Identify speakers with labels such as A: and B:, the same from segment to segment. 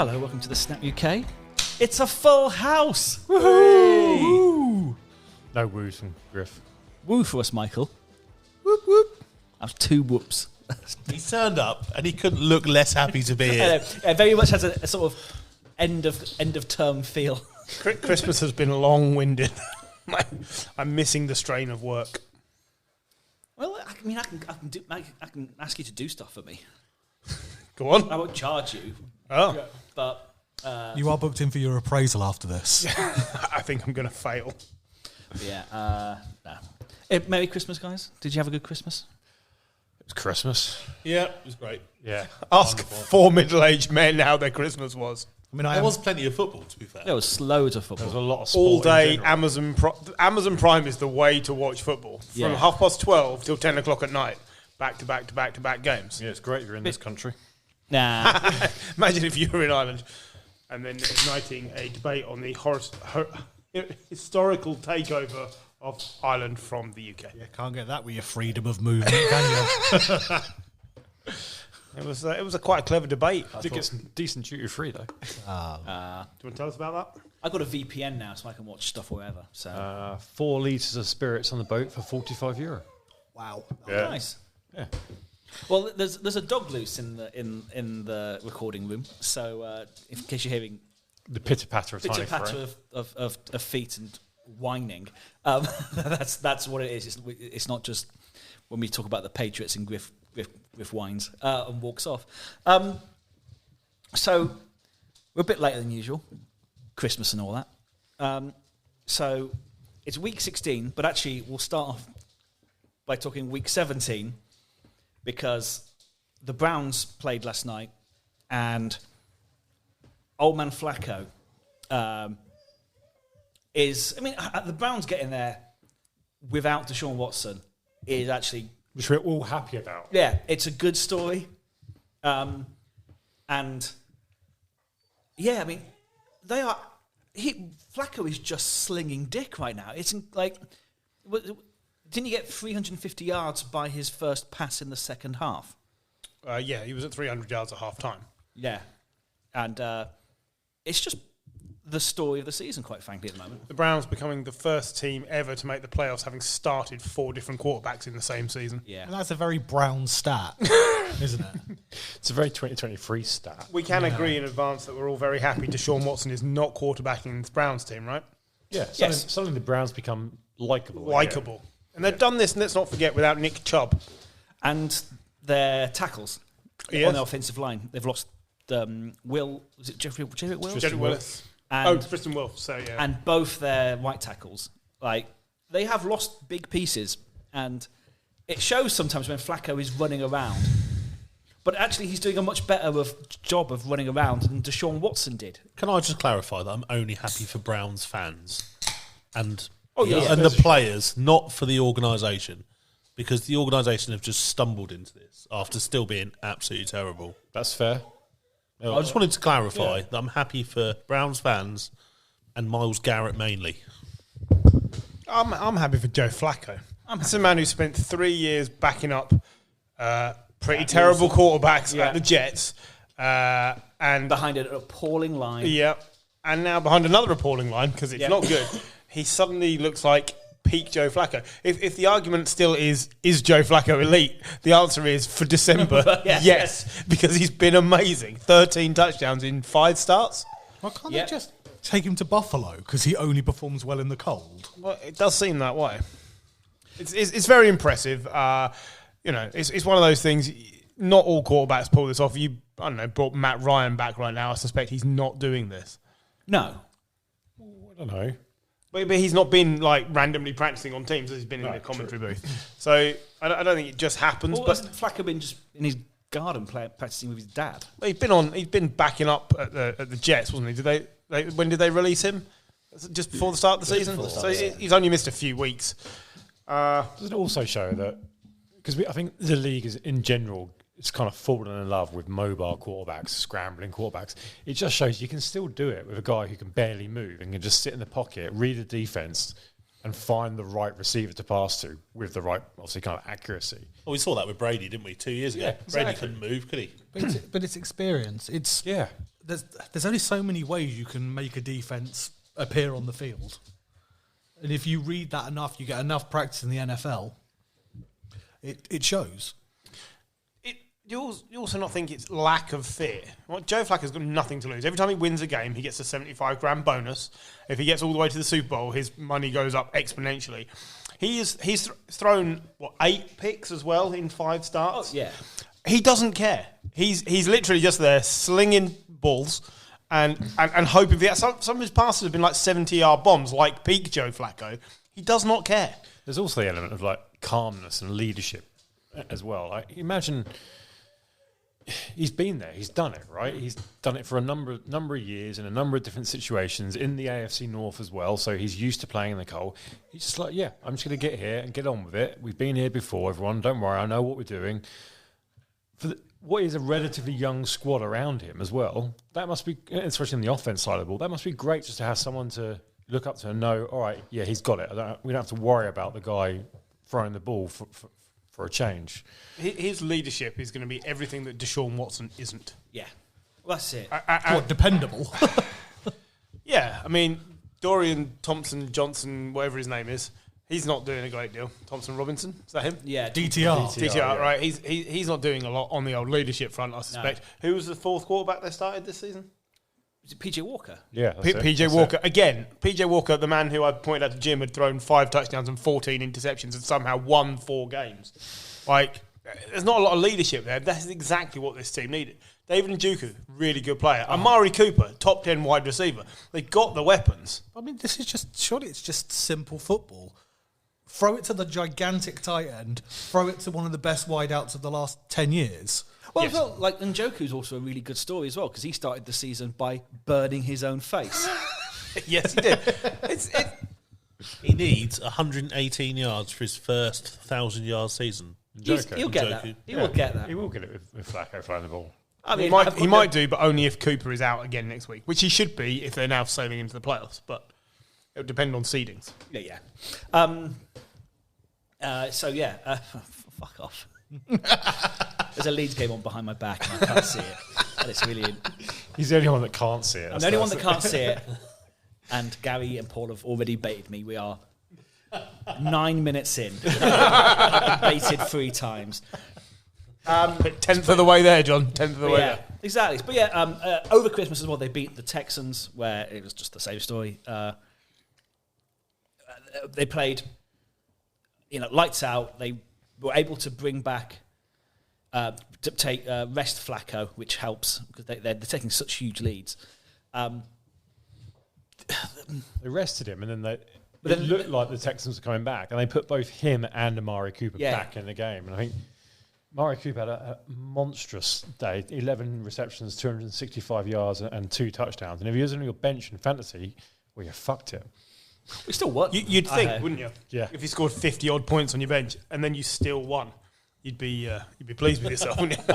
A: Hello, welcome to the Snap UK. It's a full house!
B: Woohoo! No woos from Griff.
A: Woo for us, Michael.
C: Whoop, whoop.
A: That's 2 whoops.
C: He turned up and he couldn't look less happy to be here.
A: It very much has a sort of end of term feel.
D: Christmas has been long-winded. I'm missing the strain of work.
A: Well, I can ask you to do stuff for me.
D: Go on.
A: I won't charge you.
D: Oh.
A: But
E: you are booked in for your appraisal after this.
D: I think I'm going to fail.
A: Yeah. No. Merry Christmas, guys. Did you have a good Christmas?
B: It was Christmas.
C: Yeah, it was great.
B: Yeah.
D: Ask
C: Wonderful.
D: 4 middle-aged men how their Christmas was.
E: I mean,
C: There was plenty of football, to be fair.
A: There was loads of
B: There was
A: football.
B: a lot of sport
D: All day,
B: in general.
D: Amazon Prime is the way to watch football. From
A: Yeah.
D: 12:30 till 10 o'clock at night. Back to back to back to back games.
B: Yeah, it's great if you're in this country.
A: Nah.
D: Imagine if you were in Ireland and then igniting a debate on the historical takeover of Ireland from the UK.
E: You can't get that with your freedom of movement, can you?
D: It was a quite a clever debate.
B: I think it's decent duty free though.
D: Do you want to tell us about that?
A: I've got a VPN now, so I can watch stuff wherever. So
B: 4 litres of spirits on the boat for €45.
E: Wow.
B: Yeah.
A: nice.
B: Yeah.
A: Well, there's a dog loose in the recording room, so in case you're hearing
B: The pitter patter of tiny
A: patter
B: frame.
A: of feet and whining, that's what it is. It's not just when we talk about the Patriots and Griff whines and walks off. So we're a bit later than usual, Christmas and all that. So it's week 16, but actually we'll start off by talking week 17 because the Browns played last night and old man Flacco the Browns getting there without Deshaun Watson is actually...
B: Which we're all happy about.
A: Yeah, it's a good story. And yeah, I mean, Flacco is just slinging dick right now. It's like, didn't he get 350 yards by his first pass in the second half?
D: Yeah, he was at 300 yards at half time.
A: Yeah. And it's just the story of the season, quite frankly, at the moment.
D: The Browns becoming the first team ever to make the playoffs, having started 4 different quarterbacks in the same season.
A: Yeah.
E: And that's a very brown stat, isn't it?
B: It's a very 2023 stat.
D: We can agree in advance that we're all very happy Deshaun Watson is not quarterbacking the Browns team, right?
B: Yeah,
A: Yes.
B: suddenly the Browns become likeable.
D: Likeable. And they've done this, and let's not forget, without Nick Chubb.
A: And their tackles
D: Yes.
A: on the offensive line. They've lost Will... Was it Jeffrey Wills?
D: Jedrick Willis.
A: And,
D: Tristan Wilf. So, yeah.
A: and both their right tackles. Like, they have lost big pieces. And it shows sometimes when Flacco is running around. But actually, he's doing a much better job of running around than Deshaun Watson did.
C: Can I just clarify that I'm only happy for Browns fans and
A: yeah.
C: and the players, not for the organisation, because the organisation have just stumbled into this after still being absolutely terrible.
B: That's fair.
C: I just wanted to clarify that I'm happy for Browns fans and Myles Garrett mainly.
D: I'm happy for Joe Flacco. It's a man who spent 3 years backing up pretty terrible quarterbacks at the Jets. And
A: Behind an appalling line.
D: yeah, and now behind another appalling line because it's not good. He suddenly looks like peak Joe Flacco. If the argument still is Joe Flacco elite, the answer is for December, yes, because he's been amazing. 13 touchdowns in 5 starts.
E: Why can't
A: Yeah.
E: they just take him to Buffalo because he only performs well in the cold?
D: Well, it does seem that way. It's very impressive. It's one of those things. Not all quarterbacks pull this off. Brought Matt Ryan back right now. I suspect he's not doing this.
A: No.
B: I don't know.
D: But he's not been like randomly practicing on teams as he's been in the commentary booth. So I don't think it just happens.
A: Well,
D: but
A: hasn't Flacco been just in his garden practicing with his dad?
D: he's been backing up at the Jets, wasn't he? When did they release him? Just before the start of the season. So he's only missed a few weeks.
B: Does it also show that, because I think the league is in general, it's kind of fallen in love with mobile quarterbacks, scrambling quarterbacks. It just shows you can still do it with a guy who can barely move and can just sit in the pocket, read the defense, and find the right receiver to pass to with the right, obviously, kind of accuracy.
C: Well, we saw that with Brady, didn't we, 2 years ago?
B: Yeah,
C: Brady
B: exactly.
C: couldn't move, could he?
E: But it's experience. It's
B: Yeah.
E: there's only so many ways you can make a defense appear on the field, and if you read that enough, you get enough practice in the NFL. It shows.
D: You also not think it's lack of fear. Well, Joe Flacco's got nothing to lose. Every time he wins a game, he gets a $75,000 bonus. If he gets all the way to the Super Bowl, his money goes up exponentially. He's thrown 8 picks as well in 5 starts.
A: Oh, yeah.
D: He doesn't care. He's literally just there slinging balls and hoping for that. Some of his passes have been like 70-yard bombs, like peak Joe Flacco. He does not care.
B: There's also the element of like calmness and leadership as well. Like, imagine. He's been there. He's done it, right? He's done it for a number of years in a number of different situations in the AFC North as well. So he's used to playing in the cold. He's just like, yeah, I'm just going to get here and get on with it. We've been here before, everyone. Don't worry, I know what we're doing. For what is a relatively young squad around him as well, that must be, especially in the offense side of the ball, that must be great just to have someone to look up to and know, all right, yeah, he's got it. We don't have to worry about the guy throwing the ball for a change.
D: His leadership is going to be everything that Deshaun Watson isn't.
A: Yeah. Well, that's it.
E: What, dependable?
D: Yeah, I mean, Dorian Thompson-Johnson, whatever his name is, he's not doing a great deal. Thompson-Robinson, is that him?
A: Yeah.
D: DTR,
B: yeah.
D: right. He's not doing a lot on the old leadership front, I suspect. No. Who was the 4th quarterback they started this season?
A: Was it PJ Walker?
B: Yeah.
D: PJ Walker. Again, PJ Walker, the man who I pointed out to Jim, had thrown 5 touchdowns and 14 interceptions and somehow won 4 games. Like, there's not a lot of leadership there. That's exactly what this team needed. David Njoku, really good player. Amari Cooper, top 10 wide receiver. They got the weapons.
E: I mean, surely it's just simple football. Throw it to the gigantic tight end. Throw it to one of the best wideouts of the last 10 years.
A: Well, yes. Well, like Njoku's also a really good story as well, because he started the season by burning his own face.
D: Yes, he did.
C: He needs 118 yards for his first 1,000-yard season.
A: He'll get that. He will get that.
B: He will get it with Flacco throwing the ball.
D: I mean, he might do, but only if Cooper is out again next week, which he should be if they're now sailing into the playoffs. But it would depend on seedings.
A: Yeah. Fuck off. There's a Leeds game on behind my back and I can't see it. And it's really...
B: He's the only one that can't see it.
A: I'm the only one that can't see it. And Gary and Paul have already baited me. We are 9 minutes in. I've been baited 3 times.
D: 10th of the way there, John. 10th of the way there.
A: Exactly. But yeah, over Christmas as well, they beat the Texans, where it was just the same story. They played, lights out. They were able to bring back, to take rest Flacco, which helps because they're taking such huge leads.
B: They rested him, and then it looked like the Texans were coming back, and they put both him and Amari Cooper back in the game. And I think Amari Cooper had a monstrous day, 11 receptions, 265 yards, and 2 touchdowns. And if he was on your bench in fantasy, well, you fucked it.
A: We still won.
D: You'd think, wouldn't you?
B: Yeah.
D: If you scored 50-odd points on your bench, and then you still won, you'd be pleased with yourself, wouldn't you?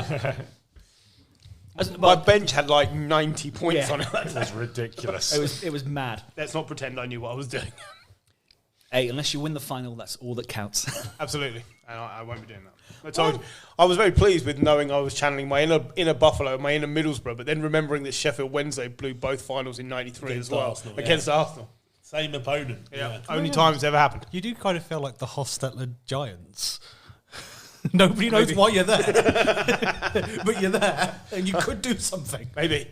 D: My bench had like 90 points on it.
B: It was ridiculous.
A: It was mad.
D: Let's not pretend I knew what I was doing.
A: Hey, unless you win the final, that's all that counts.
D: Absolutely. And I won't be doing that. I told you, I was very pleased with knowing I was channeling my inner Buffalo, my inner Middlesbrough, but then remembering that Sheffield Wednesday blew both finals in 93
C: against
D: as well.
C: Arsenal,
D: against Arsenal.
C: Same opponent.
D: Yeah. Only time it's ever happened.
E: You do kind of feel like the Hostetler Giants. Nobody knows why you're there, but you're there, and you could do something.
D: Maybe.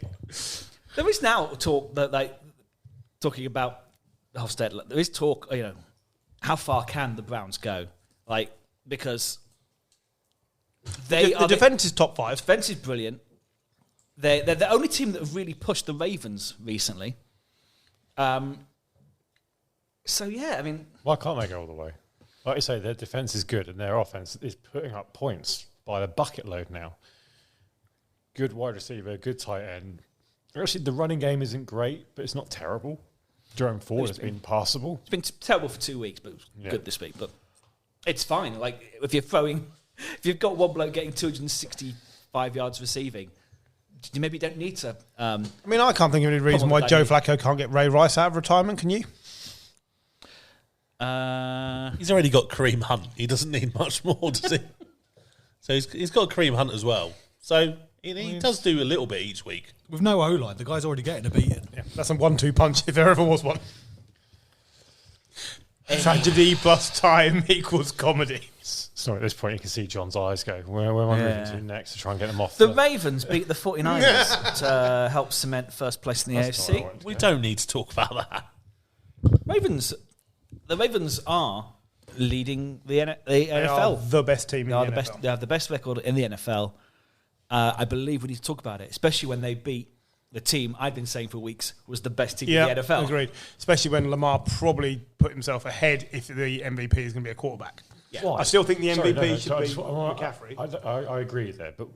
A: There is now talk that, talking about Hofstadter, there is talk, how far can the Browns go? Because
D: the defence is top 5.
A: Defence is brilliant. They're the only team that have really pushed the Ravens recently. So, yeah, I mean...
B: Why can't they go all the way? Like you say, their defence is good and their offence is putting up points by the bucket load now. Good wide receiver, good tight end. Actually, the running game isn't great, but it's not terrible. Jerome Ford has been passable.
A: It's been terrible for 2 weeks, but it was good this week. But it's fine. If you've got one bloke getting 265 yards receiving, you maybe don't need to...
D: I can't think of any reason why Joe Flacco can't get Ray Rice out of retirement, can you?
C: He's already got Kareem Hunt. He doesn't need much more, does he? So he's got Kareem Hunt as well. So He does do a little bit each week.
E: With no O-line, the guy's already getting a beating.
D: Yeah, that's a 1-2 punch if there ever was one. Tragedy plus time equals comedy.
B: So at this point, you can see John's eyes go, where am I moving to next to try and get them off?
A: The Ravens beat the 49ers to help cement first place in the AFC.
C: We don't need to talk about that.
A: The Ravens are leading the NFL.
D: They are the best team in the NFL.
A: They have the best record in the NFL. I believe we need to talk about it, especially when they beat the team I've been saying for weeks was the best team in the NFL.
D: Agreed. Especially when Lamar probably put himself ahead if the MVP is going to be a quarterback.
A: Yeah.
D: I still think the MVP should be
B: McCaffrey. I agree there, but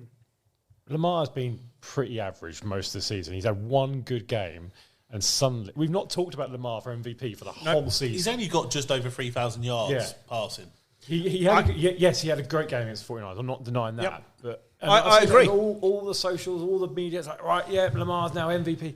B: Lamar's been pretty average most of the season. He's had one good game, and suddenly we've not talked about Lamar for MVP for the whole season.
C: He's only got just over 3,000 yards passing.
B: He had a great game against the 49ers. I'm not denying that.
D: Yep.
B: But
D: I agree.
B: All the socials, all the media, it's like, right, yeah, Lamar's now MVP.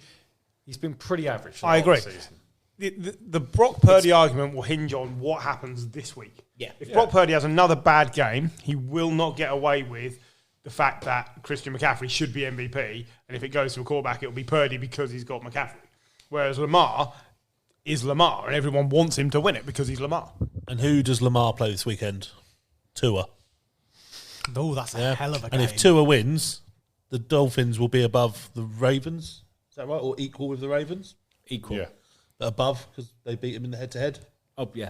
B: He's been pretty average.
D: I agree.
B: Season.
D: The Brock Purdy argument will hinge on what happens this week.
A: Yeah.
D: If Brock Purdy has another bad game, he will not get away with the fact that Christian McCaffrey should be MVP, and if it goes to a quarterback, it'll be Purdy because he's got McCaffrey. Whereas Lamar is Lamar, and everyone wants him to win it because he's Lamar.
C: And who does Lamar play this weekend? Tua.
E: Oh, that's a hell of a game.
C: And if Tua wins, the Dolphins will be above the Ravens. Is that right? Or equal with the Ravens?
A: Equal.
B: Yeah.
C: But above because they beat him in the head-to-head.
A: Oh, yeah.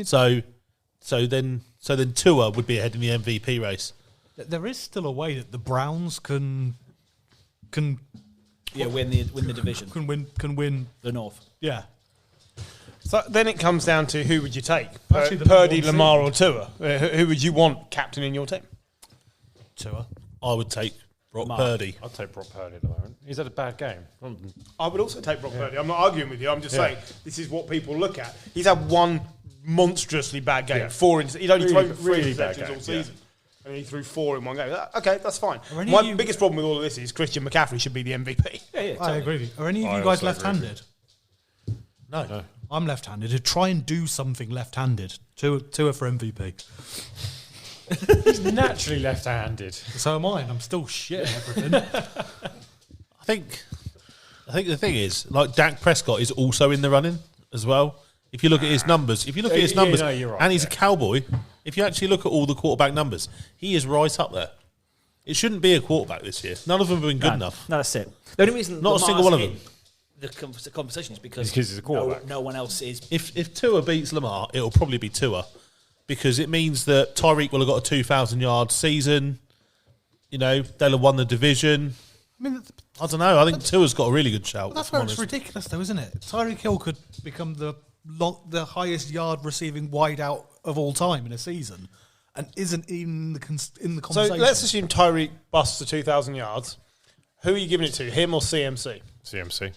C: So then Tua would be ahead in the MVP race.
E: There is still a way that the Browns can
A: win the division.
E: Can win.
A: The North.
E: Yeah.
D: So then it comes down to who would you take?
E: Actually, the
D: Purdy,
E: number one
D: Lamar, or Tua? Who would you want captain in your team?
E: Tua.
C: I would take Brock Purdy.
B: I'd take Brock Purdy at the moment. He's had a bad game.
D: I would also take Brock Purdy. I'm not arguing with you. I'm just saying this is what people look at. He's had one monstrously bad game.
B: Yeah.
D: He'd only thrown three
B: really bad
D: interceptions all
B: game,
D: season. And he threw 4 in one game. Okay, that's fine.
E: Are any
D: My
E: of you-
D: biggest problem with all of this is Christian McCaffrey should be the MVP.
A: Yeah,
E: I agree. Are any of
B: I
E: you guys
B: also agree.
E: left-handed?
C: No.
E: I'm left-handed. To try and do something left-handed. Tua for MVP.
B: He's naturally left-handed.
E: So am I, and I'm still shit at everything.
C: I think the thing is, like, Dak Prescott is also in the running as well. If you look at his numbers,
B: you're right,
C: and he's a Cowboy, if you actually look at all the quarterback numbers, he is right up there. It shouldn't be a quarterback this year. None of them have been good enough.
A: No, that's it. The only reason
C: Not a single one of them.
A: The conversation is because
B: he's a quarterback.
A: no one else is.
C: If Tua beats Lamar, it'll probably be Tua, because it means that Tyreek will have got a 2,000-yard season. You know, they'll have won the division.
E: I mean,
C: I don't know. I think Tua's got a really good shout.
E: that's
C: if I'm
E: where it's
C: honest.
E: ridiculous, though, isn't it? Tyreek Hill could become the highest yard receiving wideout of all time in a season, and isn't in the
D: So
E: conversation.
D: let's assume Tyreek busts the 2,000 yards. Who are you giving it to, him or CMC?
B: CMC.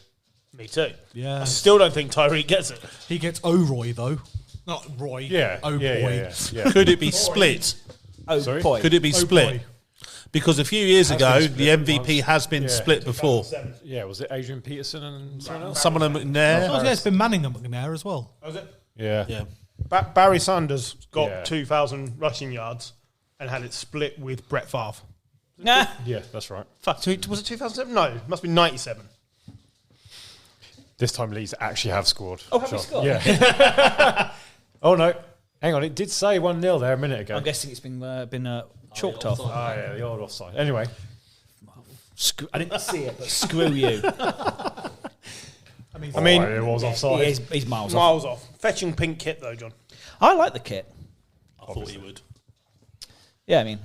D: Me too.
E: Yeah.
D: I still don't think Tyreek gets it.
E: He gets O'Roy, though. Not Roy.
B: Yeah.
E: Oh,
B: yeah,
E: boy.
B: yeah.
C: Could it be split?
A: Oh,
B: Sorry?
A: boy.
C: Could it be
E: Oh,
C: split?
E: boy.
C: Because a few years ago,
B: been split
C: the MVP has been
B: Yeah.
C: split before.
B: Yeah, was it Adrian Peterson and someone else?
C: Someone of McNair.
E: Oh, yeah, it's been Manning and McNair as well.
D: Was it?
B: Yeah.
C: Yeah.
D: Barry Sanders got
B: Yeah.
D: 2,000 rushing yards and had it split with Brett Favre.
A: Nah.
B: Yeah, that's right.
D: Was it 2007? No, it must be 97.
B: This time Leeds actually have scored.
A: Oh, have we
B: Sure.
A: scored?
B: Yeah. Oh, no. Hang on. It did say 1-0 there a minute ago.
A: I'm guessing it's been chalked off.
B: Oh, yeah, the old offside. Anyway.
A: I didn't see it, but screw you.
D: I mean,
B: it was offside.
A: He's miles off.
D: miles off. Fetching pink kit, though, John.
A: I like the kit.
C: I thought he would.
A: Yeah, I mean,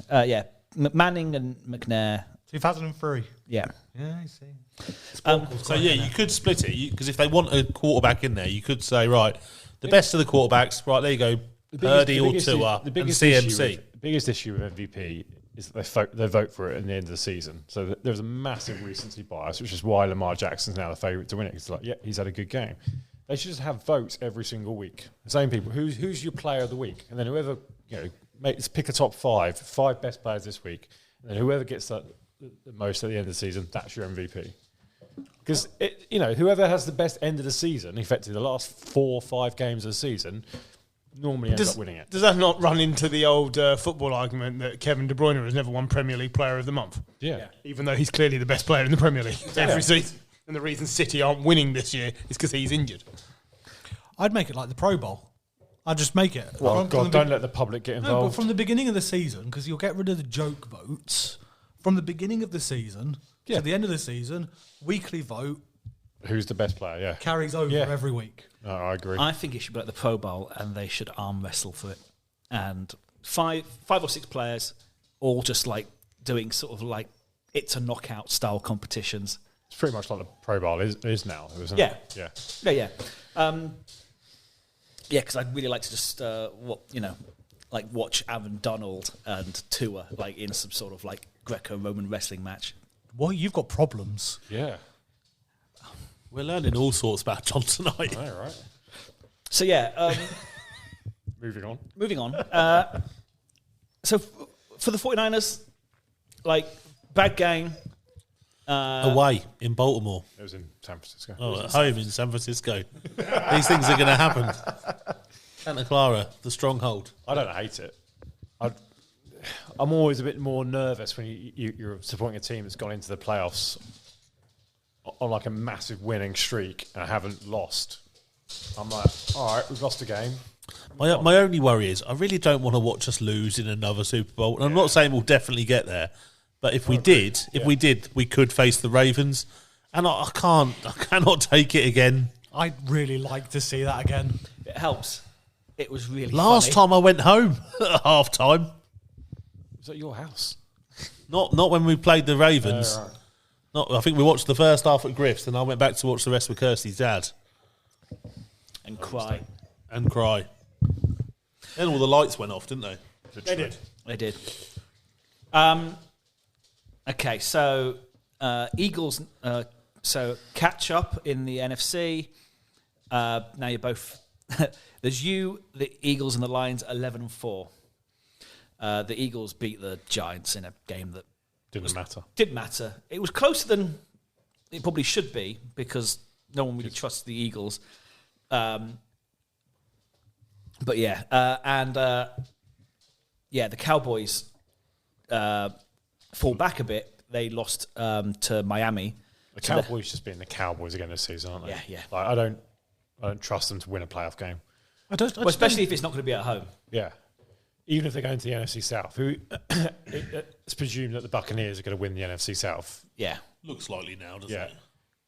A: Manning and McNair.
E: 2003.
A: Yeah.
E: Yeah, I see.
C: So, yeah, you could split it. Because if they want a quarterback in there, you could say, right, the best of the quarterbacks, right, there you go, Purdy or Tua and CMC.
B: The biggest issue with MVP is that they vote for it at the end of the season. So there's a massive recency bias, which is why Lamar Jackson's now the favourite to win it. It's like, yeah, he's had a good game. They should just have votes every single week. The same people. Who's your player of the week? And then whoever, let's pick a top five best players this week. And then whoever gets the most at the end of the season, that's your MVP. Because, whoever has the best end of the season, effectively the last 4 or 5 games of the season, normally ends up winning it.
D: Does that not run into the old football argument that Kevin De Bruyne has never won Premier League Player of the Month?
B: Yeah.
D: Even though he's clearly the best player in the Premier League every season. And the reason City aren't winning this year is because he's injured.
E: I'd make it like the Pro Bowl. I'd just make it.
B: Well, God, don't let the public get involved.
E: No, but from the beginning of the season, because you'll get rid of the joke votes. From the beginning of the season to the end of the season, weekly vote.
B: Who's the best player? Yeah.
E: Carries over every week.
B: No, I agree.
A: I think it should be like the Pro Bowl, and they should arm wrestle for it. And five or six players, all just like doing sort of like it's a knockout style competitions.
B: It's pretty much like the Pro Bowl is now, isn't it?
A: Yeah. Because I'd really like to just watch Aaron Donald and Tua like in some sort of like Greco-Roman wrestling match.
E: Well, you've got problems.
B: Yeah.
C: We're learning all sorts about John tonight.
B: All right.
A: So yeah.
B: Moving on.
A: So for the 49ers, like bad game.
C: Away in Baltimore.
B: It was in San Francisco.
C: Oh, at home in San Francisco. These things are going to happen. Santa Clara, the stronghold.
B: I don't hate it. I'm always a bit more nervous when you're supporting a team that's gone into the playoffs on like a massive winning streak and haven't lost. I'm like, all right, we've lost a game.
C: My only worry is I really don't want to watch us lose in another Super Bowl. And I'm not saying we'll definitely get there, but if we did, we could face the Ravens. And I cannot take it again.
E: I'd really like to see that again.
A: It helps. It was really
C: Last time I went home at half time.
B: Was at your house?
C: Not when we played the Ravens.
B: Right.
C: I think we watched the first half at Griff's, and I went back to watch the rest with Kirsty's dad.
A: And cry.
C: And cry. Then all the lights went off, didn't they?
A: They did. Okay, so Eagles. So catch up in the NFC. Now you're both. There's you, the Eagles, and the Lions 11-4. The Eagles beat the Giants in a game that
B: Didn't matter.
A: It was closer than it probably should be because no one really trusts the Eagles. The Cowboys fall back a bit. They lost to Miami.
B: The Cowboys just being the Cowboys again this season, aren't they?
A: Yeah.
B: Like, I don't trust them to win a playoff game.
A: Especially if it's not going to be at home.
B: Yeah. Even if they go into the NFC South, it's presumed that the Buccaneers are going to win the NFC South.
A: Yeah.
C: Looks likely now, doesn't it?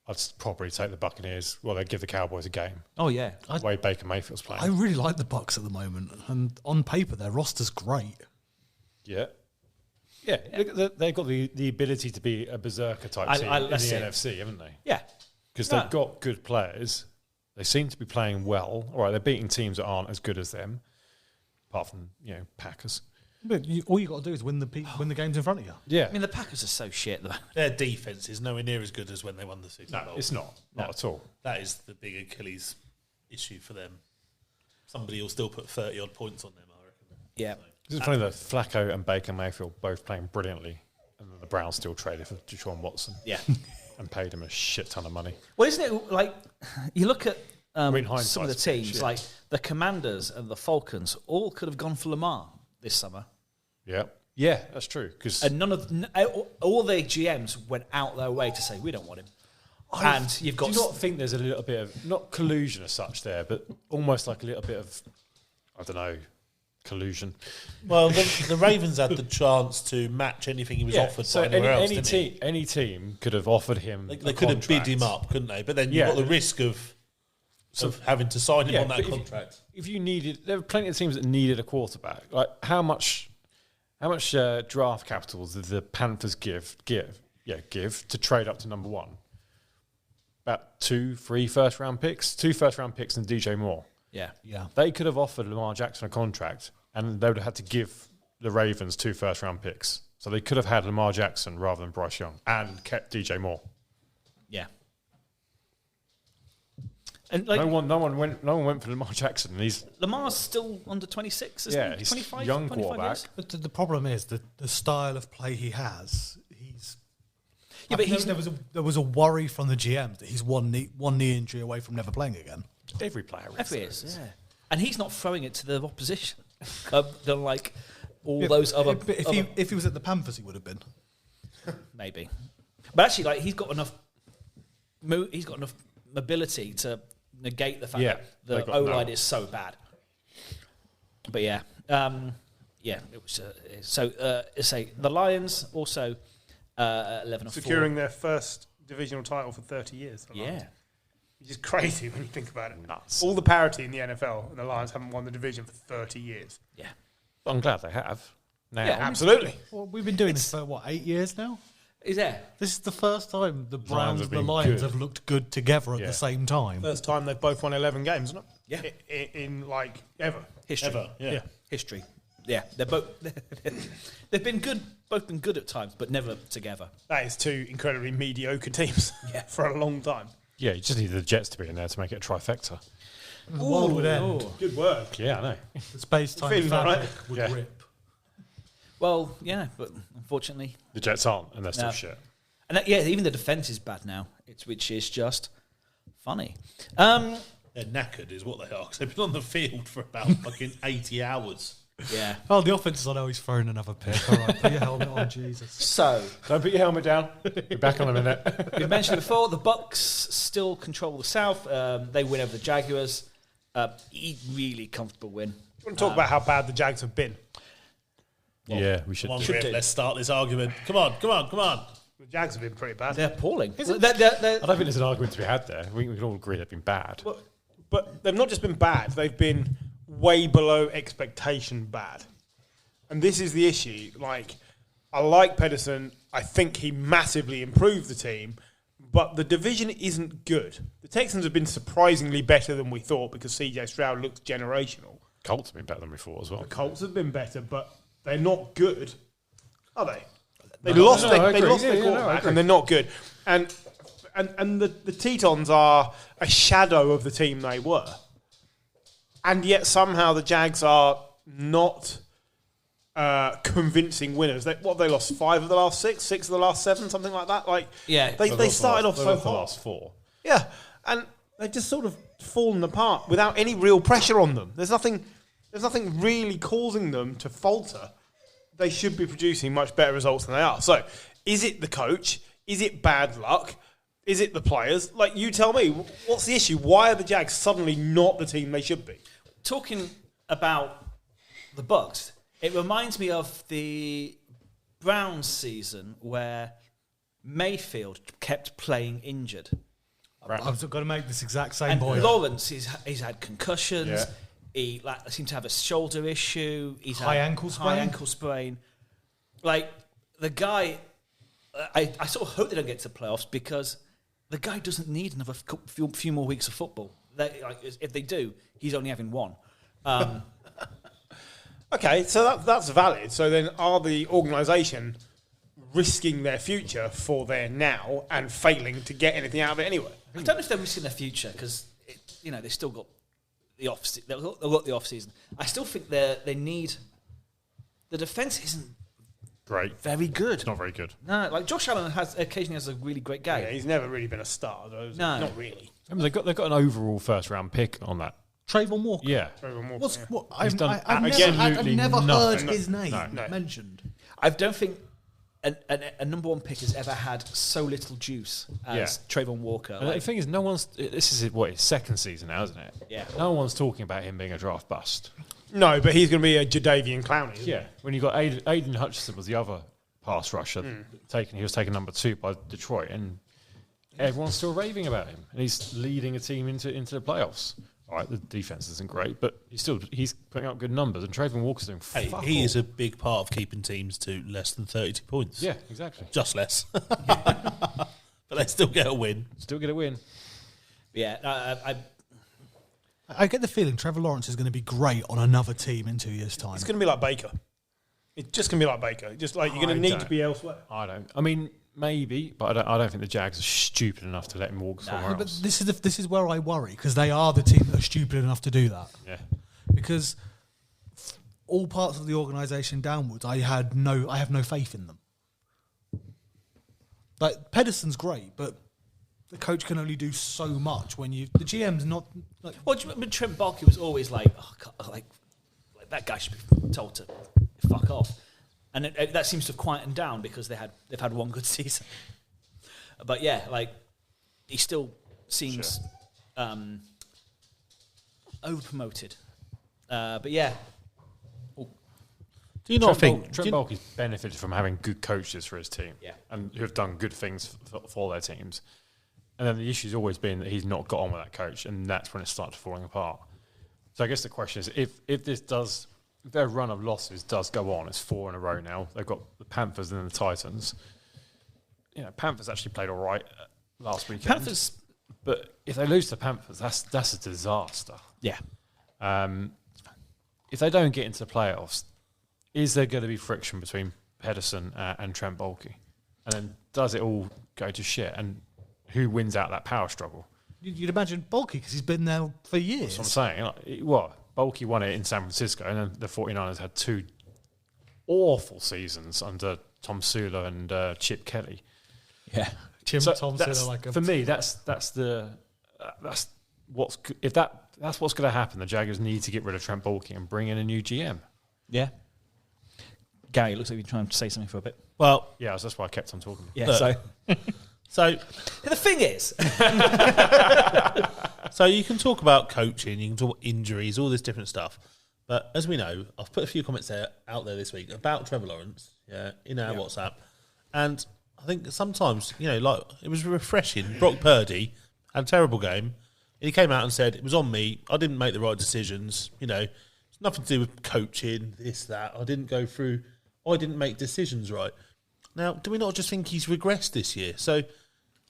B: I'd probably take the Buccaneers. Well, they'd give the Cowboys a game.
A: Oh, yeah.
B: The way Baker Mayfield's playing.
E: I really like the Bucs at the moment. And on paper, their roster's great.
B: Yeah. Yeah. They've got the ability to be a berserker type team in the NFC, haven't they?
A: Yeah.
B: Because they've got good players. They seem to be playing well. All right, they're beating teams that aren't as good as them, apart from Packers.
E: But all you got to do is win the games in front of you.
B: Yeah,
A: I mean the Packers are so shit though.
C: Their defense is nowhere near as good as when they won the Super Bowl.
B: No, it's not at all.
C: That is the big Achilles issue for them. Somebody will still put 30 odd points on them, I reckon.
A: Yeah.
B: It's funny that Flacco and Baker Mayfield both playing brilliantly, and the Browns still traded for Deshaun Watson.
A: Yeah.
B: And paid him a shit ton of money.
A: Well, isn't it like you look at some of the teams,
B: shit.
A: like the Commanders and the Falcons, all could have gone for Lamar this summer.
B: Yeah, that's true.
A: And all the GMs went out their way to say we don't want him. And you've got.
B: Do you not think there's a little bit of not collusion as such there, but almost like a little bit of, I don't know, collusion?
C: Well, the Ravens had the chance to match anything he was offered by anywhere else.
B: Any team could have offered him.
C: They could have bid him up, couldn't they? But then you've got the risk of having to sign him on that contract.
B: If you needed, there were plenty of teams that needed a quarterback. Like how much draft capital did the Panthers give to trade up to number one? About 2-3 first round picks, 2 first round picks, and DJ Moore.
A: Yeah.
B: They could have offered Lamar Jackson a contract, and they would have had to give the Ravens 2 first round picks. So they could have had Lamar Jackson rather than Bryce Young, and kept DJ Moore.
A: Yeah. And like,
B: no one went for Lamar Jackson.
A: Lamar's still under 26, isn't he?
B: He's
A: 25,
B: young
A: 25
B: quarterback.
A: years?
E: But the problem is the style of play he has. There was a worry from the GM that he's one knee injury away from never playing again.
B: Every player
A: is. Yeah. and he's not throwing it to the opposition. Than like all those other.
E: If he was at the Panthers, he would have been.
A: Maybe, but actually, like he's got enough mobility to negate the fact that the O-line is so bad. But yeah, it was say the Lions also 11-4,
D: securing their first divisional title for 30 years.
A: Yeah,
D: which is crazy when you think about it.
B: Nuts.
D: All the parity in the NFL, and the Lions haven't won the division for 30 years.
A: Yeah,
B: I'm glad they have. Now,
A: Yeah,
D: absolutely.
E: Well, we've been doing this for 8 years now.
A: is there?
E: This is the first time the Browns and the
B: been
E: Lions
B: good.
E: have looked good together at the same time.
D: First time they've both won 11 games, isn't it?
A: Yeah.
D: In like ever.
A: History.
C: Ever, yeah.
A: History. Yeah, they're both. They've been good. Both been good at times, but never together.
D: That is two incredibly mediocre teams for a long time.
B: Yeah, you just need the Jets to be in there to make it a trifecta.
E: The world would end.
D: Good work.
B: Yeah, I know.
E: The space-time
D: Feeling all
E: fabric
D: right?
E: would
B: Yeah.
E: rip.
A: Well, yeah, but unfortunately,
B: The Jets aren't, and they're still
A: No.
B: shit.
A: and even the defense is bad now. Which is just funny.
C: They're knackered, is what they are, because they've been on the field for about fucking 80 hours.
A: Yeah.
E: Oh, the offense is on. Oh, he's throwing another pick. All right, put your helmet on, Jesus.
A: So
B: Don't put your helmet down. Be back on a minute.
A: we mentioned before the Bucks still control the South. They win over the Jaguars. Really comfortable win.
D: I want to talk about how bad the Jags have been.
B: Yeah, we should.
C: Come on,
B: do.
C: Rip,
A: do.
C: let's start this argument. Come on.
D: The Jags have been pretty bad.
A: They're appalling.
B: I don't think there's an argument to be had there. We can all agree they've been bad.
D: But they've not just been bad, they've been way below expectation bad. And this is the issue. Like, I like Pedersen. I think he massively improved the team, but the division isn't good. The Texans have been surprisingly better than we thought because CJ Stroud looks generational.
B: Colts have been better than before as well.
D: The Colts have been better, but they're not good, are they? They lost their quarterback, and they're not good. And the Tetons are a shadow of the team they were. And yet somehow the Jags are not convincing winners. What have they lost? 5 of the last 6? 6 of the last 7? Something like that? Like,
A: Yeah.
D: They started off so
B: the
D: hot.
B: last 4.
D: Yeah. And they've just sort of fallen apart without any real pressure on them. There's nothing really causing them to falter. They should be producing much better results than they are. So, is it the coach? Is it bad luck? Is it the players? Like, you tell me, what's the issue? Why are the Jags suddenly not the team they should be?
A: Talking about the Bucks, it reminds me of the Browns season where Mayfield kept playing injured.
E: I've got to make this exact same
A: And
E: point.
A: Lawrence, he's had concussions.
B: Yeah.
A: He seemed to have a shoulder issue. He's
E: High
A: had
E: ankle sprain?
A: High ankle sprain. Like, the guy, I sort of hope they don't get to the playoffs because the guy doesn't need another few more weeks of football. If they do, he's only having one.
D: Okay, so that's valid. So then are the organisation risking their future for their now and failing to get anything out of it anyway?
A: I don't know if they're risking their future because they still got the off. They've got the off season. I still think they need. The defense isn't
B: Great.
A: very good.
B: It's not very good.
A: No, like Josh Allen occasionally has a really great game.
D: Yeah, he's never really been a star, though.
A: No.
D: Not really.
B: I mean, they've got an overall first round pick on that.
E: Trayvon Walker.
B: Yeah.
D: Trevor Moore,
E: What's
D: yeah.
E: what?
B: He's done
E: I've
B: absolutely
E: never heard
B: nothing.
E: his name
D: No.
E: mentioned.
A: I don't think a number one pick has ever had so little juice as Trayvon Walker.
B: And the thing is, no one's. This is his second season now, isn't it?
A: Yeah.
B: No one's talking about him being a draft bust.
D: No, but he's going to be a Jadeveon Clowney. isn't he?
B: Yeah. When you got Aiden Hutchinson was the other pass rusher he was taken number 2 by Detroit, and everyone's still raving about him, and he's leading a team into the playoffs. All right, the defense isn't great, but he's putting up good numbers, and Trayvon Walker's doing fuck
C: He
B: all.
C: is a big part of keeping teams to less than 32 points.
B: Yeah, exactly.
C: Just less. But they still get a win.
B: Still get a win.
A: Yeah,
E: I get the feeling Trevor Lawrence is going to be great on another team in 2 years' time.
D: It's going to be like Baker. It's just going to be like Baker. Just like you're going to need to be elsewhere.
B: I don't. I mean, maybe, but I don't think the Jags are stupid enough to let him walk somewhere
E: But
B: else.
E: this is where I worry because they are the team that are stupid enough to do that.
B: Yeah.
E: Because all parts of the organisation downwards, I have no faith in them. Like Pedersen's great, but the coach can only do so much when the GM's not like.
A: Well, do you remember Trent Baalke was always like, oh, God, like that guy should be told to fuck off, and that seems to have quietened down because they've had one good season. But yeah, like he still seems over promoted. But yeah.
C: Do you not think
B: Trent Baalke's benefited from having good coaches for his team,
A: Yeah.
B: and who have done good things for their teams? And then the issue's always been that he's not got on with that coach, and that's when it started falling apart. So I guess the question is, if their run of losses does go on, it's 4 in a row now. They've got the Panthers and then the Titans. You know, Panthers actually played all right last weekend.
A: Panthers,
B: but if they lose to Panthers, that's a disaster.
A: yeah.
B: If they don't get into the playoffs, is there going to be friction between Pedersen and Trent Baalke? And then does it all go to shit? And who wins out that power struggle?
E: You'd imagine Baalke because he's been there for years.
B: That's what I'm saying. Like, Baalke won it in San Francisco, and then the 49ers had 2 awful seasons under Tom Sula and Chip Kelly.
A: Yeah.
E: Tom Sula like a...
B: For me, that's what's going to happen. The Jaguars need to get rid of Trent Baalke and bring in a new GM.
A: Yeah. Gary, it looks like you're trying to say something for a bit.
C: Well,
B: yeah, that's why I kept on talking.
A: Yeah.
C: So
A: The thing is,
C: so you can talk about coaching, you can talk about injuries, all this different stuff. But as we know, I've put a few comments out there this week about Trevor Lawrence in our WhatsApp. And I think sometimes, like it was refreshing. Brock Purdy had a terrible game. And he came out and said, it was on me. I didn't make the right decisions. It's nothing to do with coaching, this, that. I didn't make decisions right. Now, do we not just think he's regressed this year? So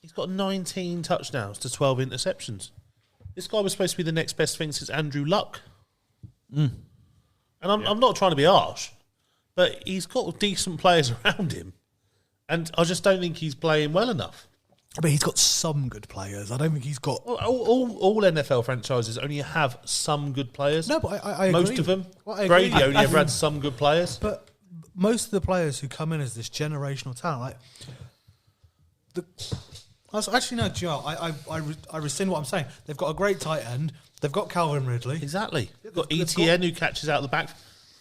C: he's got 19 touchdowns to 12 interceptions. This guy was supposed to be the next best thing since Andrew Luck. And I'm not trying to be harsh, but he's got decent players around him. And I just don't think he's playing well enough.
E: But he's got some good players. I don't think he's got...
C: All NFL franchises only have some good players.
E: No, but I agree.
C: Most of them.
E: Well, I
C: Brady
E: agree.
C: only ever had some good players.
E: But most of the players who come in as this generational talent, actually, no, Joe, I rescind what I'm saying. They've got a great tight end. They've got Calvin Ridley.
C: Exactly. They've got ETN who catches out the back.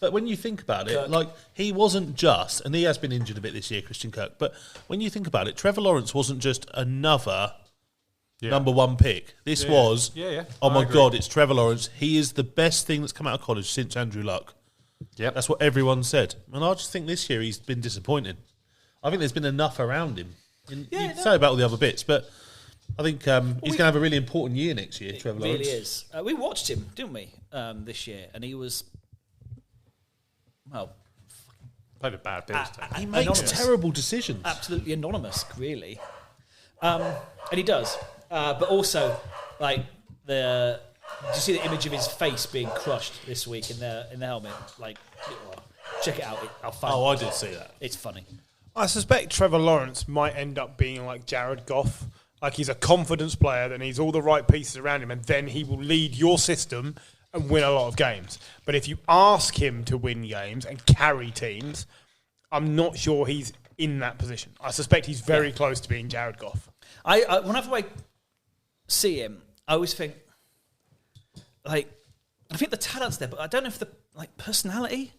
C: But when you think about it, he wasn't just, and he has been injured a bit this year, Christian Kirk, but when you think about it, Trevor Lawrence wasn't just another number one pick. This was, oh my God, it's Trevor Lawrence. He is the best thing that's come out of college since Andrew Luck.
B: Yep.
C: That's what everyone said. And I just think this year he's been disappointing. I think there's been enough around him. And you can say about all the other bits, but I think he's going to have a really important year next year, Trevor Lawrence.
A: Really is. We watched him, didn't we, this year? And he was,
B: Played a bad Bills team.
C: He makes
A: anonymous.
C: terrible decisions.
A: Absolutely anonymous, really. And he does. But also, did you see the image of his face being crushed this week in the helmet? Check it out. I'll find
C: I did see that.
A: It's funny.
D: I suspect Trevor Lawrence might end up being like Jared Goff. Like he's a confidence player that needs all the right pieces around him, and then he will lead your system and win a lot of games. But if you ask him to win games and carry teams, I'm not sure he's in that position. I suspect he's very close to being Jared Goff.
A: I whenever I see him, I always think, I think the talent's there, but I don't know if the personality,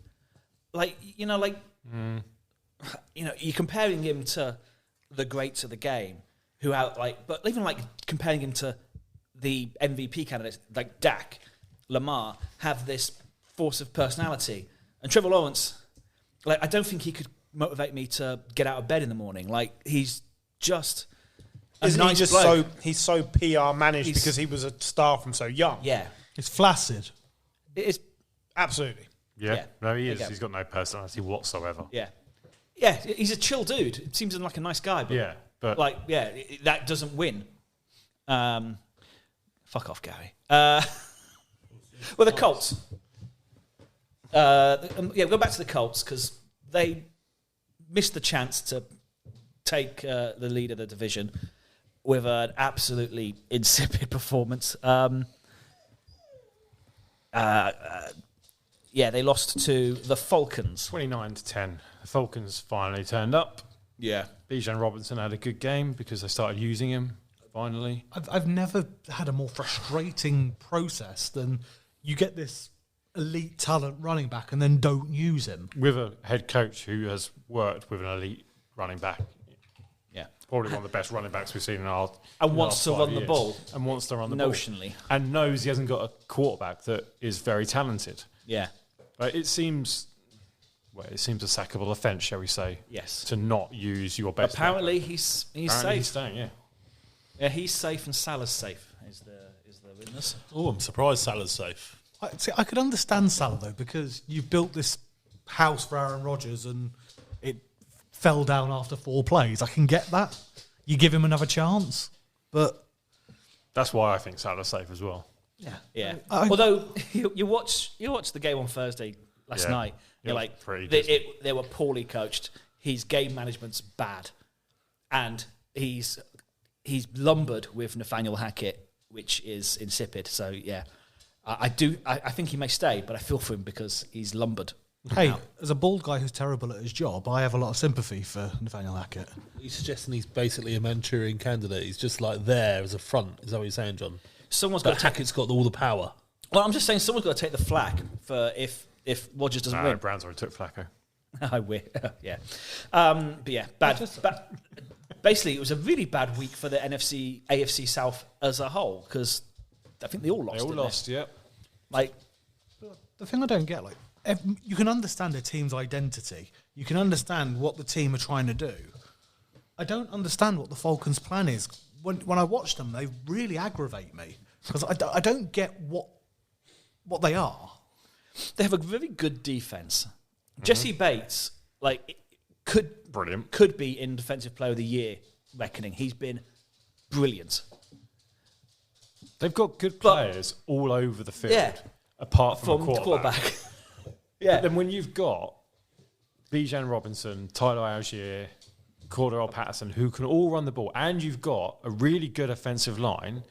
A: you're comparing him to the greats of the game, but even comparing him to the MVP candidates like Dak, Lamar, have this force of personality, and Trevor Lawrence, I don't think he could motivate me to get out of bed in the morning. He's just
D: Isn't he just bloke. He's so PR managed because he was a star from so young?
A: Yeah,
E: it's flaccid.
A: It is
D: absolutely.
B: Yeah, no, he is. He's got no personality whatsoever.
A: Yeah, he's a chill dude. It seems like a nice guy, but that doesn't win. Fuck off, Gary. Well, the Colts. We'll go back to the Colts because they missed the chance to take the lead of the division with an absolutely insipid performance. They lost to the Falcons.
B: 29-10. The Falcons finally turned up.
A: Yeah.
B: Bijan Robinson had a good game because they started using him. finally.
E: I've never had a more frustrating process than you get this elite talent running back and then don't use him.
B: With a head coach who has worked with an elite running back.
A: Yeah.
B: Probably one of the best running backs we've seen in our
A: And wants to run the ball.
B: And wants to run the
A: Notionally.
B: ball. And knows he hasn't got a quarterback that is very talented.
A: Yeah.
B: But it seems a sackable offence, shall we say?
A: Yes.
B: To not use your best.
A: Apparently he's
B: Apparently
A: safe.
B: he's staying, yeah.
A: Yeah, he's safe and Salah's safe is the witness.
C: Oh, I'm surprised Salah's safe.
E: I could understand Salah though, because you've built this house for Aaron Rodgers and it fell down after 4 plays. I can get that. You give him another chance, but
B: That's why I think Salah's safe as well.
A: Yeah. Although you watch the game on Thursday last
B: Yeah.
A: night, you're
B: It was
A: like
B: pretty
A: they were poorly coached. His game management's bad, and he's lumbered with Nathaniel Hackett, which is insipid. So yeah, I think he may stay, but I feel for him because he's lumbered.
E: hey, as a bald guy who's terrible at his job, I have a lot of sympathy for Nathaniel Hackett.
C: He's suggesting he's basically a Manchurian candidate. He's just like there as a front. Is that what you're saying, John?
A: Someone's got
C: But
A: to take.
C: Hackett's got all the power.
A: Well, I'm just saying someone's got to take the flak for if Rodgers doesn't win.
B: Browns already took Flacco.
A: I will. Yeah. But yeah, bad. Basically, it was a really bad week for the AFC South as a whole because I think they all lost.
B: They all
A: didn't
B: lost, yeah.
A: Like,
E: The thing I don't get, you can understand a team's identity. You can understand what the team are trying to do. I don't understand what the Falcons' plan is. When I watch them, they really aggravate me because I don't get what they are.
A: they have a very good defense. Jesse Bates, could be in Defensive Player of the Year reckoning. He's been brilliant.
B: They've got good players all over the field,
A: Yeah.
B: apart from
A: From
B: a quarterback.
A: Yeah.
B: But then when you've got Bijan Robinson, Tyler Algier, Cordell Patterson, who can all run the ball, and you've got a really good offensive line,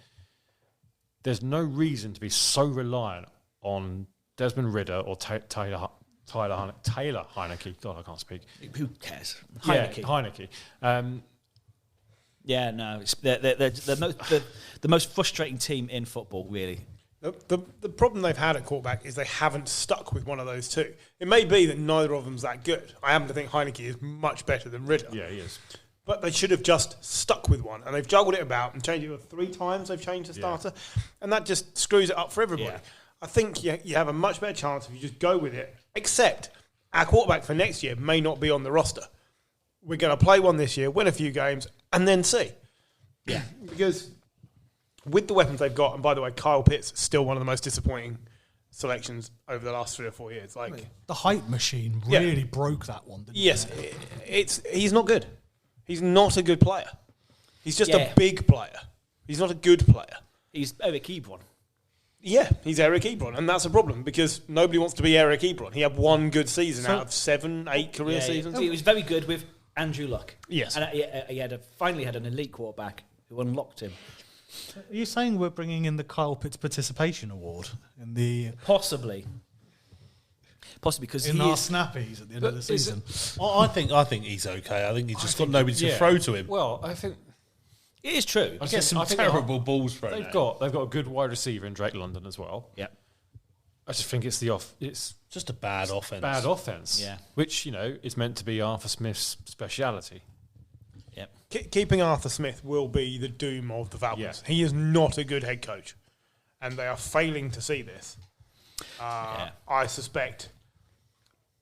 B: there's no reason to be so reliant on Desmond Ridder or Taylor Heineke. God, I can't speak.
A: Who cares?
B: Yeah,
A: Heineke.
B: Heineke.
A: Yeah, no, they're the most frustrating team in football, really.
D: The problem they've had at quarterback is they haven't stuck with one of those two. It may be that neither of them's that good. I happen to think Heineke is much better than Ridder.
B: Yeah, he is.
D: But they should have just stuck with one. And they've juggled it about and changed it 3 times. They've changed the starter. And that just screws it up for everybody.
A: Yeah.
D: I think you have a much better chance if you just go with it. Except our quarterback for next year may not be on the roster. We're going to play one this year, win a few games, and then see.
A: Yeah.
D: Because with the weapons they've got, and by the way, Kyle Pitts is still one of the most disappointing selections over the last 3 or 4 years.
E: The hype machine really broke that one, didn't it?
D: He's not good. He's not a good player. He's just
A: Yeah.
D: a big player. He's not a good player.
A: He's Eric Ebron.
D: Yeah, he's Eric Ebron, and that's a problem because nobody wants to be Eric Ebron. He had one good season out of 7, 8 career seasons.
A: He was very good with Andrew Luck.
D: Yes.
A: And he finally had an elite quarterback who unlocked him.
E: Are you saying we're bringing in the Kyle Pitts Participation Award
A: Possibly because
E: in
A: he
E: our
A: is...
E: snappies at the end of the season?
C: I think he's okay. I think he's just got nobody to throw to him.
B: Well, I think
A: It is true.
C: I get some terrible balls thrown.
B: they've got a good wide receiver in Drake London as well.
A: Yeah.
B: I just think it's
C: Just a bad offense.
B: bad offense.
A: Yeah.
B: Which, is meant to be Arthur Smith's speciality.
A: Yep.
D: Keeping Arthur Smith will be the doom of the Falcons.
B: Yeah.
D: He is not a good head coach, and they are failing to see this. I suspect,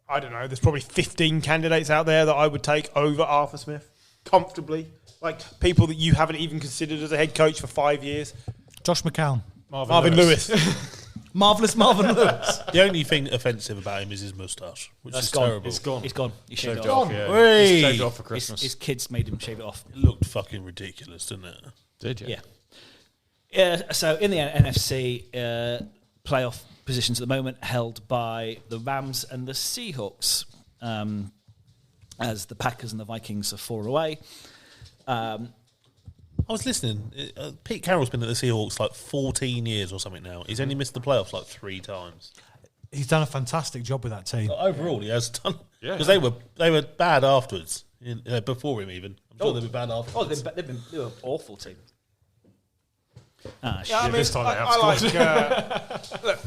D: I don't know, there's probably 15 candidates out there that I would take over Arthur Smith comfortably. Like people that you haven't even considered as a head coach for 5 years.
E: Josh McCown.
D: Marvin Lewis.
E: Marvellous Marvin Lewis.
C: The only thing offensive about him is his moustache, which
A: That's
C: is
A: gone.
C: terrible.
B: It's gone.
A: He's gone. He shaved
B: Shaved
A: it
B: it
A: off.
B: off, yeah.
C: Whey!
B: He shaved it off for Christmas.
A: His kids made him shave it off.
C: It looked fucking ridiculous, didn't it?
B: Did you?
A: Yeah. So in the NFC playoff positions at the moment held by the Rams and the Seahawks, as the Packers and the Vikings are 4 away.
C: I was listening. Pete Carroll's been at the Seahawks like 14 years or something now. He's only missed the playoffs like 3 times.
E: He's done a fantastic job with that team.
C: Overall, he has done.
B: Yeah.
C: Because they were bad afterwards. Before him, even. I'm sure they'd be bad afterwards.
A: They were an awful team. Ah, shit.
D: Yeah, I mean,
B: this time they have
D: I
B: scored.
D: like. Look,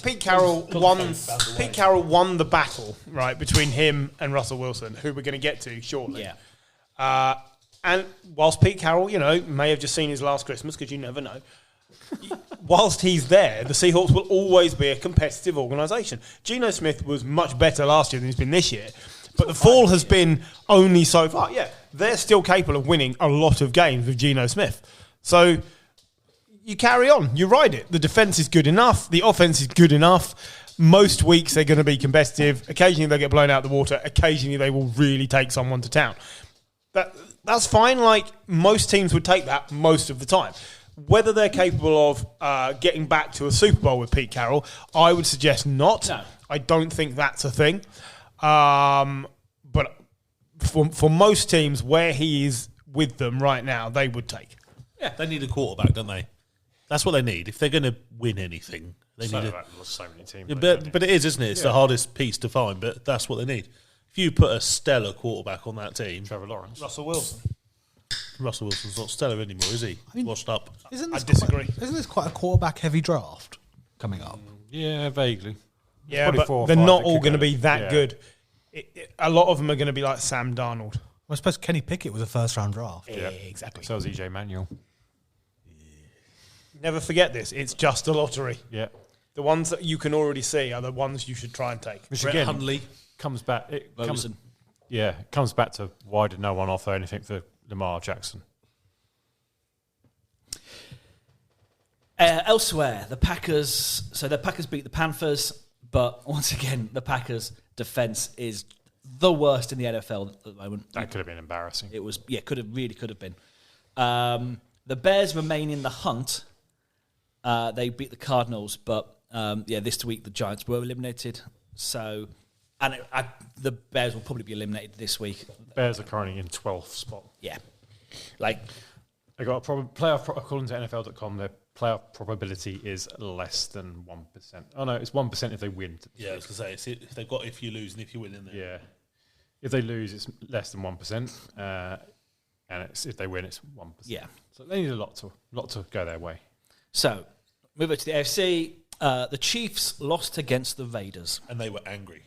D: Pete Carroll won. Pete Carroll won the battle right between him and Russell Wilson, who we're going to get to shortly.
A: Yeah.
D: And whilst Pete Carroll, may have just seen his last Christmas, because you never know. Whilst he's there, the Seahawks will always be a competitive organisation. Geno Smith was much better last year than he's been this year, but the fall has been only so far. Yeah, they're still capable of winning a lot of games with Geno Smith. So you carry on, you ride it. The defence is good enough, the offence is good enough. Most weeks they're going to be competitive. Occasionally they'll get blown out of the water. Occasionally they will really take someone to town. That's fine. Like, most teams would take that most of the time. Whether they're capable of getting back to a Super Bowl with Pete Carroll, I would suggest not.
A: No.
D: I don't think that's a thing. But for most teams where he is with them right now, they would take.
C: Yeah, they need a quarterback, don't they? That's what they need. If they're going to win anything, they need
B: So many teams.
C: Yeah, but it is, isn't it? It's the hardest piece to find, but that's what they need. If you put a stellar quarterback on that team,
B: Trevor Lawrence.
D: Russell Wilson.
C: Russell Wilson's not stellar anymore, is he? Washed up.
E: Isn't
D: I
E: this
D: disagree.
E: Isn't this quite a quarterback-heavy draft coming up?
B: Yeah, vaguely.
D: Yeah,
B: Probably
D: but
B: 4 or
D: they're
B: 5
D: not
B: that
D: all
B: could
D: going to
B: go.
D: be that
B: Yeah.
D: good. A lot of them are going to be like Sam Darnold.
E: I suppose Kenny Pickett was a first-round draft.
B: Yeah.
D: Exactly.
B: So is EJ Manuel.
D: Never forget this. It's just a lottery.
B: Yeah.
D: The ones that you can already see are the ones you should try and take.
B: Which
C: Brett
B: again
C: Hundley.
B: comes back. It comes,
A: Bosun.
B: it comes back to why did no one offer anything for Lamar Jackson?
A: Elsewhere, the Packers beat the Panthers, but once again, the Packers' defense is the worst in the NFL at the moment.
B: That could have been embarrassing.
A: It was, could have been. The Bears remain in the hunt. They beat the Cardinals, but this week the Giants were eliminated. So, the Bears will probably be eliminated this week.
B: Bears are currently in 12th spot.
A: Yeah,
B: They got a playoff. According to NFL.com, their playoff probability is less than 1%. Oh no, it's 1% if they win.
C: Yeah, I was going to say, if you lose and if you win in there.
B: Yeah, if they lose, it's less than 1%, and if they win, it's 1%.
A: yeah.
B: So they need a lot to go their way.
A: So, move over to the AFC. The Chiefs lost against the Raiders.
C: And they were angry.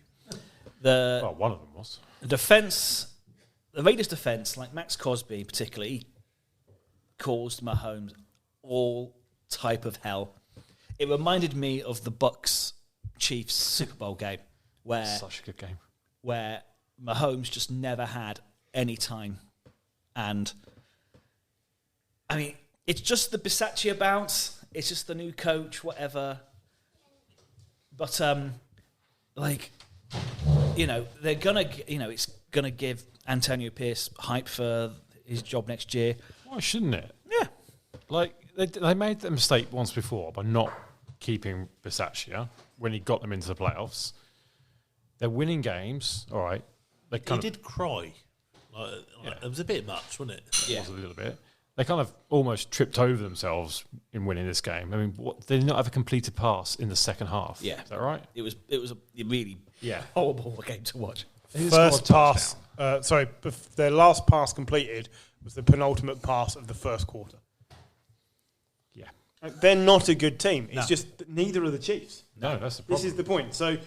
B: Well, one of them was.
A: The Raiders' defense, like Max Crosby particularly, caused Mahomes all type of hell. It reminded me of the Bucks-Chiefs Super Bowl game,
B: Such a good game.
A: where Mahomes just never had any time. And, I mean, it's just the Bisaccia bounce. It's just the new coach, whatever. But, they're going to, it's going to give Antonio Pierce hype for his job next year.
B: Why shouldn't it?
A: Yeah.
B: Like, they made the mistake once before by not keeping Bisaccia when he got them into the playoffs. They're winning games, all right. They
C: He did cry. It was a bit much, wasn't it?
A: Yeah.
B: was a little bit. They kind of almost tripped over themselves in winning this game. I mean, they did not have a completed pass in the second half.
A: Yeah.
B: Is that right?
A: It was a really
B: Yeah.
A: horrible game to watch.
D: First pass. Their last pass completed was the penultimate pass of the first quarter.
B: Yeah.
D: They're not a good team. It's
A: No.
D: just that neither are the Chiefs.
B: No, that's the
D: This
B: problem.
D: is the point. So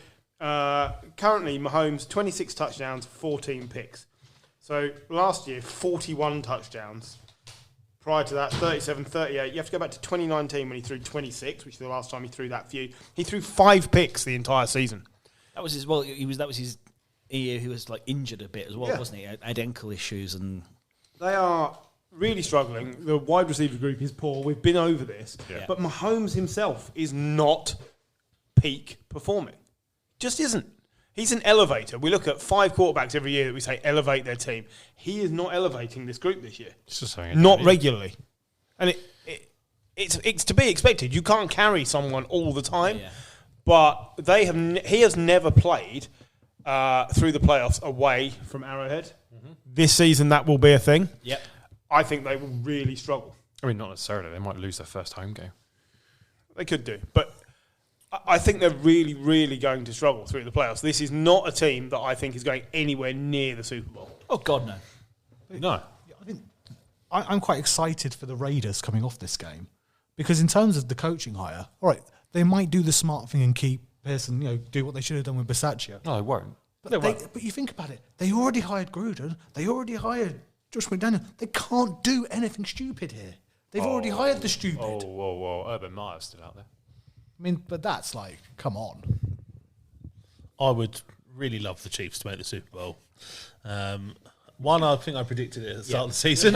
D: currently, Mahomes, 26 touchdowns, 14 picks. So last year, 41 touchdowns. Prior to that, 37, 38. You have to go back to 2019 when he threw 26, which is the last time he threw that few. He threw 5 picks the entire season.
A: That was his. That was his year. He was injured a bit as well,
D: Yeah.
A: wasn't he? Had ankle issues and
D: They are really struggling. The wide receiver group is poor. We've been over this.
A: Yeah.
D: But Mahomes himself is not peak performing. Just isn't. He's an elevator. We look at 5 quarterbacks every year that we say elevate their team. He is not elevating this group this year.
B: It's just something
D: Not regularly. And it's to be expected. You can't carry someone all the time.
A: Yeah.
D: But he has never played through the playoffs away from Arrowhead. Mm-hmm. This season, that will be a thing.
A: Yep.
D: I think they will really struggle.
B: I mean, not necessarily. They might lose their first home game.
D: They could do. But I think they're really, really going to struggle through the playoffs. This is not a team that I think is going anywhere near the Super Bowl.
A: oh god no.
B: No.
E: I'm quite excited for the Raiders coming off this game Because in terms of the coaching hire, all right, they might do the smart thing and keep Pearson, do what they should have done with Bisaccia.
B: No, they won't.
E: But you think about it, they already hired Gruden, they already hired Josh McDaniel. They can't do anything stupid here. They've already hired the stupid.
B: Whoa. Urban Meyer's still out there.
E: I mean, but that's like, come on.
C: I would really love the Chiefs to make the Super Bowl. One, I think I predicted it at the start of the season,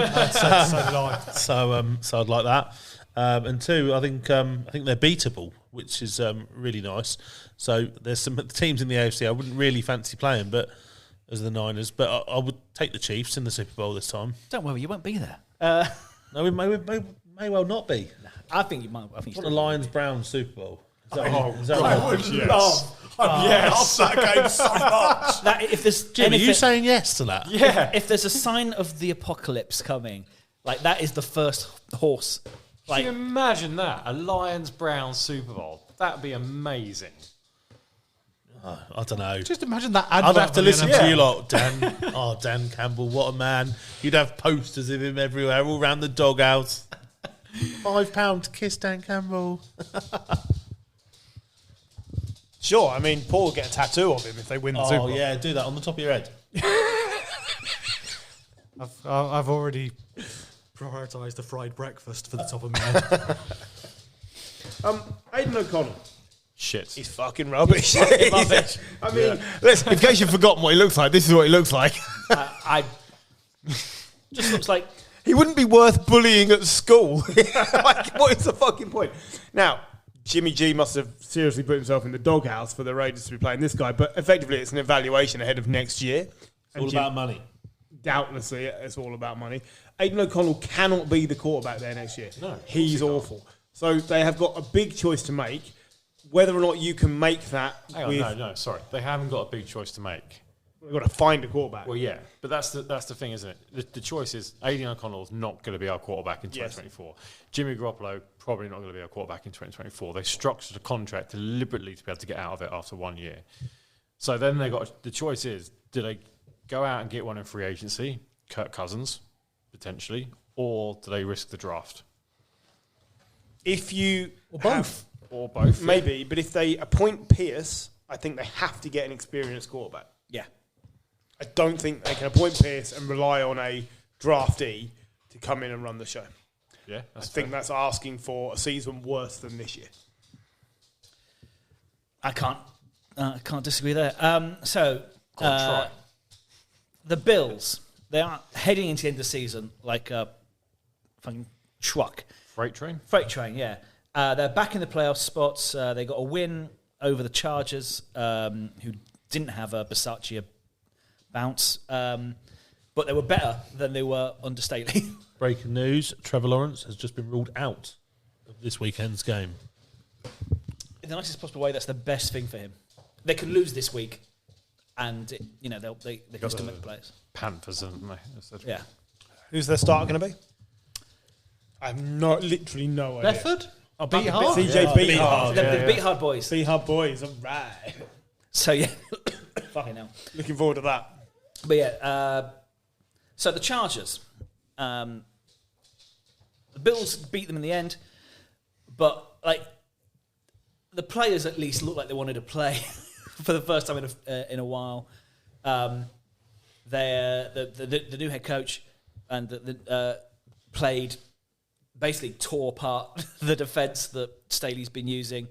C: so I'd like that. And two, I think they're beatable, which is really nice. So there's some teams in the AFC I wouldn't really fancy playing, but as the Niners, but I would take the Chiefs in the Super Bowl this time.
A: Don't worry, you won't be there.
C: No, we may well not be.
A: I think you might. I think
C: What the Lions Browns Super Bowl? Is that
E: Yes, that game so much.
A: if there's
C: Jim, are you saying yes to that?
A: Yeah. If there's a sign of the apocalypse coming, like that is the first horse. Like,
B: Can you imagine that? A Lions-Browns Super Bowl. That'd be amazing.
C: I don't know.
E: Just imagine that.
C: I'd have to
E: advert
C: listen
E: for the
C: to
E: NFL.
C: you lot, Dan. Oh, Dan Campbell, what a man. You'd have posters of him everywhere, all around the doghouse. £5 to kiss Dan Campbell.
D: Sure, I mean, Paul will get a tattoo of him if they win the Super
C: Oh,
D: Bowl.
C: yeah, do that on the top of your head.
E: I've already prioritised the fried breakfast for the top of my head.
D: Aidan O'Connell.
B: Shit.
D: He's fucking rubbish. I mean, in case you've forgotten what he looks like, this is what he looks like.
A: I just looks like
D: He wouldn't be worth bullying at school. Like, what is the fucking point? Now, Jimmy G must have seriously put himself in the doghouse for the Raiders to be playing this guy, but effectively it's an evaluation ahead of next year.
C: It's all about money.
D: Doubtlessly, it's all about money. Aidan O'Connell cannot be the quarterback there next year.
B: No,
D: he's awful. So they have got a big choice to make. Whether or not you can make that,
B: Hang on, no, sorry. They haven't got a big choice to make.
D: they've got to find a quarterback.
B: Well, yeah, but that's the thing, isn't it? The choice is Aidan O'Connell's not going to be our quarterback in 2024. Jimmy Garoppolo probably not going to be our quarterback in 2024. They structured a contract deliberately to be able to get out of it after 1 year. So then the choice is, do they go out and get one in free agency, Kirk Cousins, potentially, or do they risk the draft?
D: If you
B: Or both.
D: maybe, but if they appoint Pierce, I think they have to get an experienced quarterback.
A: yeah.
D: I don't think they can appoint Pierce and rely on a draftee to come in and run the show.
B: Yeah,
D: I
B: that's
D: think
B: fair.
D: that's asking for a season worse than this year.
A: I can't disagree there. So
B: Try.
A: the Bills, they are heading into the end of the season like a fucking truck.
B: Freight train?
A: Freight train, yeah. They're back in the playoff spots. They got a win over the Chargers, who didn't have a Bisaccia bounce, but they were better than they were under Staley.
C: Breaking news, Trevor Lawrence has just been ruled out of this weekend's game.
A: In the nicest possible way, that's the best thing for him. They could lose this week, and they can still make the plays.
B: Panthers, haven't they?
A: Yeah.
D: Who's their starter going to be? I have literally no idea.
A: Bedford?
E: Oh, beat hard.
D: CJ Beat Hard.
A: The Beat Hard boys.
D: Beat Hard boys, all right.
A: So, yeah. Fucking hell.
D: Looking forward to that.
A: But, yeah. So, the Chargers. The Bills beat them in the end. But, the players at least looked like they wanted to play for the first time in a while. The new head coach and played... basically tore apart the defence that Staley's been using.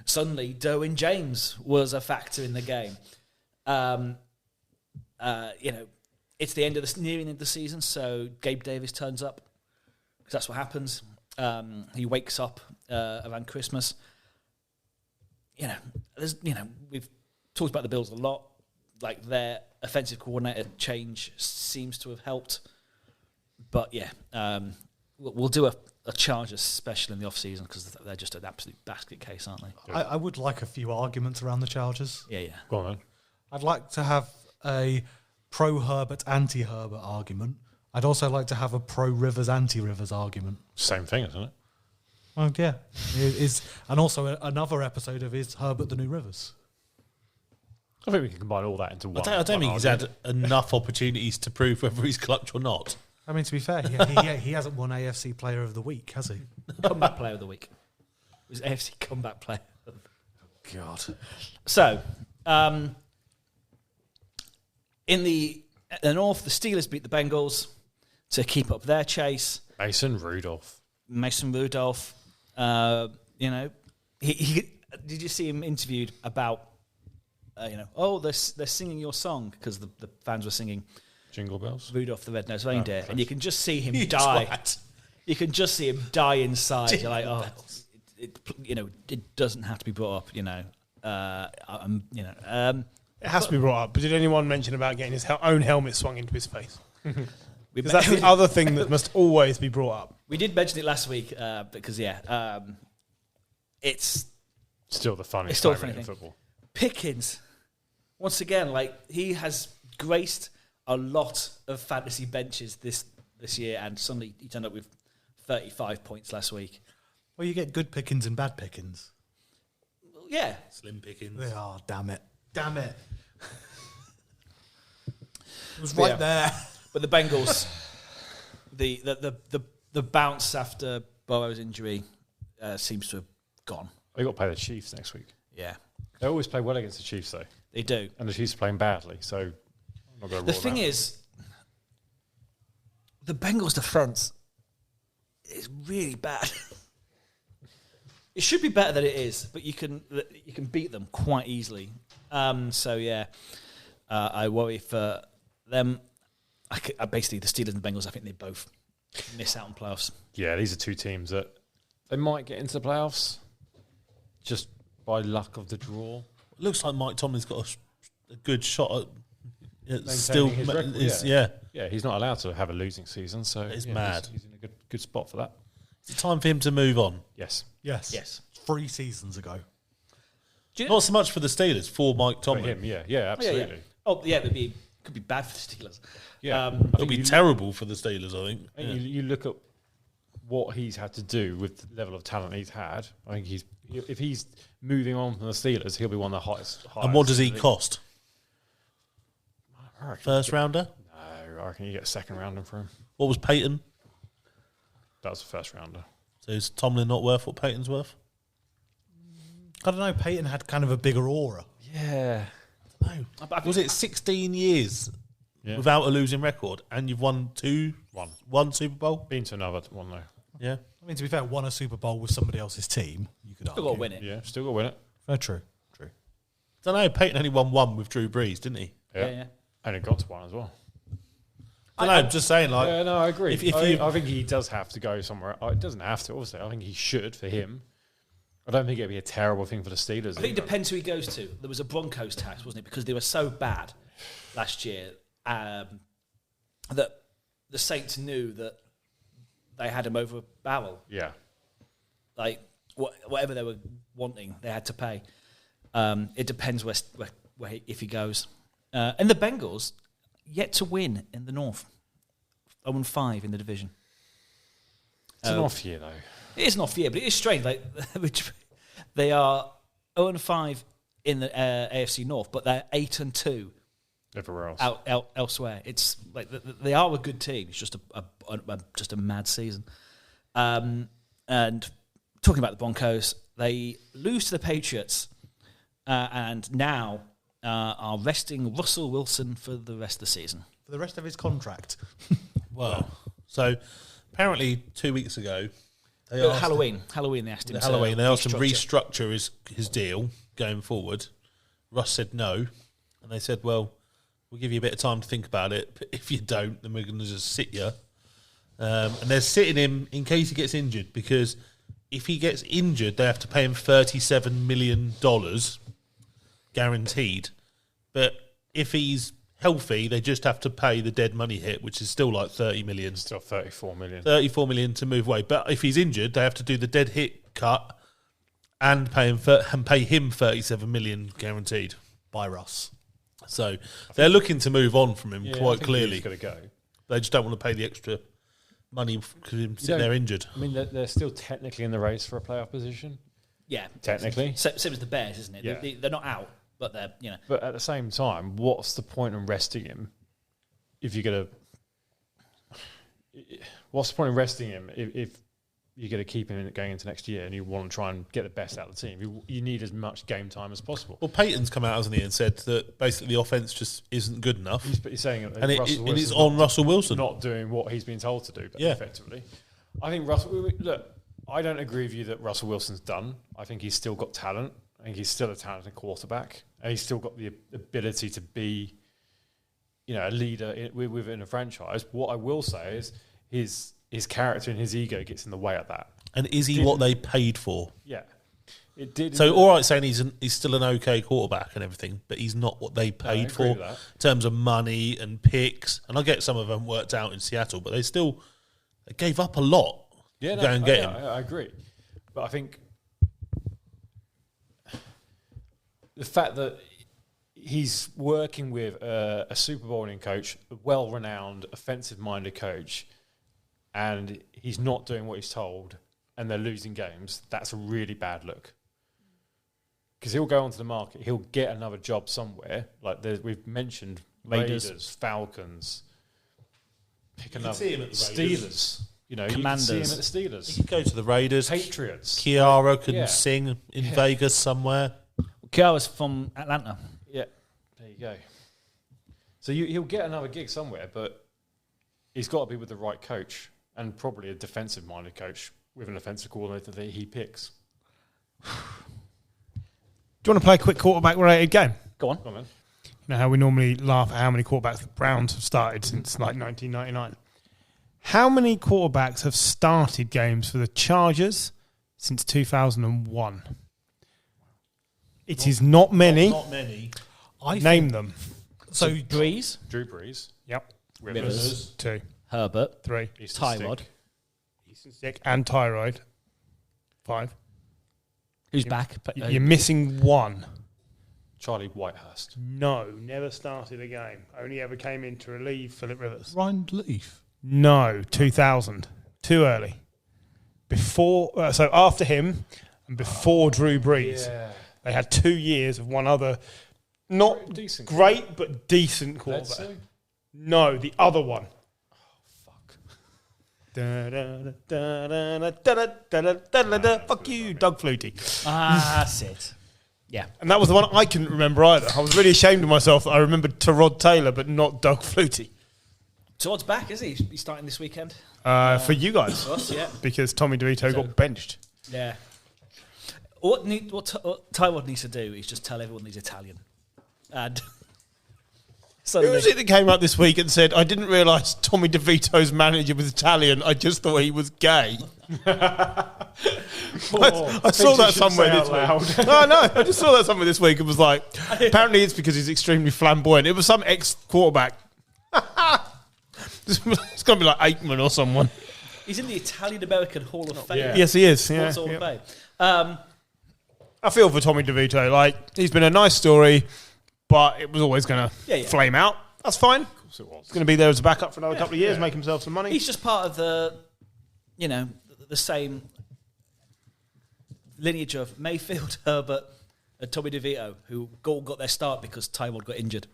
A: Suddenly, Derwin James was a factor in the game. It's the end of nearing the end of the season, so Gabe Davis turns up because that's what happens. He wakes up around Christmas. We've talked about the Bills a lot. Like their offensive coordinator change seems to have helped, but we'll do a Chargers special in the off-season because they're just an absolute basket case, aren't they?
E: I would like a few arguments around the Chargers.
A: Yeah.
B: Go on, then.
E: I'd like to have a pro-Herbert, anti-Herbert argument. I'd also like to have a pro-Rivers, anti-Rivers argument.
B: Same thing, isn't it?
E: Well, yeah. And also another episode of Is Herbert the New Rivers?
B: I think we can combine all that into one.
C: I don't think he's had enough opportunities to prove whether he's clutch or not.
E: I mean, to be fair, he hasn't won AFC Player of the Week, has he?
A: Comeback Player of the Week. It was AFC Comeback Player.
B: God.
A: So, in the North, the Steelers beat the Bengals to keep up their chase.
B: Mason Rudolph.
A: He did you see him interviewed about, they're singing your song because the fans were singing
B: Jingle Bells.
A: Rudolph the Red-Nosed Reindeer,
B: thanks.
A: and you can just see him die.
C: Twat.
A: You can just see him die inside. You're like, it doesn't have to be brought up,
D: It has to be brought up. But did anyone mention about getting his own helmet swung into his face?
A: We
D: Because that's the other thing that must always be brought up.
A: We did mention it last week because it's
B: Still the funniest
A: It's still a
B: moment
A: funny
B: in
A: thing.
B: football.
A: Pickens. Once again, he has graced a lot of fantasy benches this year, and suddenly he turned up with 35 points last week.
E: Well, you get good pickings and bad pickings.
A: Yeah,
C: Slim pickings.
E: Oh, damn it. It was right there.
A: but the Bengals, the bounce after Burrow's injury seems to have gone.
B: They got to play the Chiefs next week.
A: Yeah,
B: They always play well against the Chiefs, though.
A: they do.
B: And the Chiefs are playing badly, so I'm not going to
A: The thing is, the Bengals' defense is really bad. It should be better than it is, but you can beat them quite easily. I worry for them. Basically, the Steelers and the Bengals, I think they both miss out on playoffs.
B: Yeah, these are two teams that they might get into the playoffs just by luck of the draw.
C: It looks like Mike Tomlin's got a good shot at
B: Maintaining his record,
C: yeah.
B: Yeah, he's not allowed to have a losing season, so
C: It's
B: yeah,
C: mad.
B: He's in a good spot for that.
C: Is it time for him to move on?
B: Yes.
E: Yes. 3 seasons ago.
C: Not so much for the Steelers, for Mike
B: For
C: Tomlin.
B: him, yeah, absolutely.
A: Could be bad for the Steelers.
B: Yeah.
C: It'll be terrible for the Steelers, I think.
B: And you look at what he's had to do with the level of talent he's had. I think if he's moving on from the Steelers, he'll be one of the highest.
C: And what does he
B: in the league.
C: cost?
B: I reckon
C: First rounder?
B: No, I reckon you get a second rounder for him.
C: What was Peyton?
B: That was a first rounder.
C: So is Tomlin not worth what Peyton's worth?
E: I don't know. Peyton had kind of a bigger aura.
B: Yeah.
C: No. Was it 16 years
B: Yeah.
C: without a losing record and you've won one Super Bowl?
B: Been to another one, though.
C: Yeah.
E: I mean, to be fair, won a Super Bowl with somebody else's team. You could
A: Still
E: argue.
A: got to win it.
B: Yeah, still got to win it.
E: True.
C: Don't know. Peyton only won one with Drew Brees, didn't he?
A: Yeah.
B: And it got to one as well.
C: I know. I'm just saying, like,
B: Yeah, no, I agree.
C: If
B: I think he does have to go somewhere. It doesn't have to, obviously. I think he should for him. I don't think it'd be a terrible thing for the Steelers.
A: I think it depends who he goes to. There was a Broncos tax, wasn't it? Because they were so bad last year that the Saints knew that they had him over a barrel.
B: Yeah.
A: Like whatever they were wanting, they had to pay. It depends where if he goes. And the Bengals yet to win in the North, 0-5 in the division.
B: It's an off year, though.
A: It is an off year, but it is strange. Like they are 0-5 in the AFC North, but they're 8-2
B: Everywhere else.
A: elsewhere. It's like they are a good team. It's just a mad season. And talking about the Broncos, they lose to the Patriots, and now are resting Russell Wilson for the rest of the season.
E: For the rest of his contract.
C: well, so apparently 2 weeks ago, they asked
A: Halloween, they asked him.
C: they asked him to
A: restructure.
C: restructure his deal going forward. Russ said no, and they said, "Well, we'll give you a bit of time to think about it. But if you don't, then we're going to just sit you." And they're sitting him in case he gets injured, because if he gets injured, they have to pay him $37 million guaranteed. But if he's healthy, they just have to pay the dead money hit, which is still like 30 million.
B: Still 34 million.
C: 34 million to move away. But if he's injured, they have to do the dead hit cut and pay him 37 million guaranteed.
E: By Russ.
C: So they're looking to move on from him
B: Yeah, I
C: quite
B: think
C: clearly.
B: He's got to go.
C: They just don't want to pay the extra money because he's sitting there injured.
B: I mean, they're still technically in the race for a playoff position.
A: Yeah,
B: Technically.
A: same as the Bears, isn't it?
B: Yeah.
A: They're not out, but they're
B: But at the same time, what's the point in resting him if you're going to... what's the point of resting him if you're going to keep him going into next year and you want to try and get the best out of the team? You need as much game time as possible.
C: Well, Peyton's come out, hasn't he, and said that basically the offense just isn't good enough.
B: He's saying
C: and it's on Russell Wilson.
B: Not doing what he's been told to do,
C: Yeah.
B: effectively. I think look, I don't agree with you that Russell Wilson's done. I think he's still got talent. I think he's still a talented quarterback. And he's still got the ability to be, a leader within a franchise. What I will say is his character and his ego gets in the way of that.
C: And is he what they paid for?
B: Yeah. It did.
C: So, all right, saying he's still an okay quarterback and everything, but he's not what they paid for in terms of money and picks. And I get some of them worked out in Seattle, but they gave up a lot to go and get him.
B: I agree. But I think the fact that he's working with a Super Bowl winning coach, a well-renowned, offensive-minded coach, and he's not doing what he's told, and they're losing games, that's a really bad look. Because he'll go onto the market, he'll get another job somewhere. Like we've mentioned Raiders, Falcons. Pick another.
C: See him at the
B: Steelers.
A: Commanders.
B: You can see him at the Steelers.
C: He could go to the Raiders.
B: Patriots.
C: Kiara can sing in Vegas somewhere.
A: Kiara's from Atlanta.
B: Yeah, there you go. So he'll get another gig somewhere, but he's got to be with the right coach and probably a defensive-minded coach with an offensive coordinator that he picks.
D: Do you want to play a quick quarterback-related game?
A: Go on.
B: Come on, man.
D: You know how we normally laugh at how many quarterbacks the Browns have started since like 1999. How many quarterbacks have started games for the Chargers since 2001? It is not many.
C: Not many.
D: Name them.
A: So Breeze,
B: Drew Brees.
D: Yep.
A: Rivers,
D: 2,
A: Herbert,
D: 3,
A: Tyrod.
D: Easton Stick and Tyrod. 5.
A: Who's back?
D: You're missing 1.
B: Charlie Whitehurst.
D: No, never started a game. Only ever came in to relieve Philip Rivers.
E: Ryan Leaf.
D: No, 2000. Too early. Before, so after him and before Drew Brees, they had 2 years of one other, not
B: Decent.
D: great but decent quarterback.
B: Bledsoe?
D: No, the other one.
B: Fuck.
D: Fuck you, Doug Flutie.
A: That's it. Yeah.
D: And that was the one I couldn't remember either. I was really ashamed of myself that I remembered Tyrod Taylor, but not Doug Flutie.
A: Todd's back, is he? He's starting this weekend.
D: For you guys.
A: Us, yeah.
D: Because Tommy DeVito got benched.
A: Yeah. What Tywod needs to do is just tell everyone he's Italian. And
D: Who was it that came up this week and said, I didn't realise Tommy DeVito's manager was Italian, I just thought he was gay? I saw that somewhere this week. No, I just saw that somewhere this week and was like, apparently it's because he's extremely flamboyant. It was some ex-quarterback. It's going to be like Aikman or someone.
A: He's in the Italian-American Hall of Fame.
D: Yeah. Yes, he is. Yeah,
A: Hall of Fame.
D: I feel for Tommy DeVito. Like, he's been a nice story, but it was always going to flame out. That's fine. Of course it was. He's going to be there as a backup for another couple of years, make himself some money.
A: He's just part of the same lineage of Mayfield, Herbert, and Tommy DeVito, who all got their start because Tywod got injured.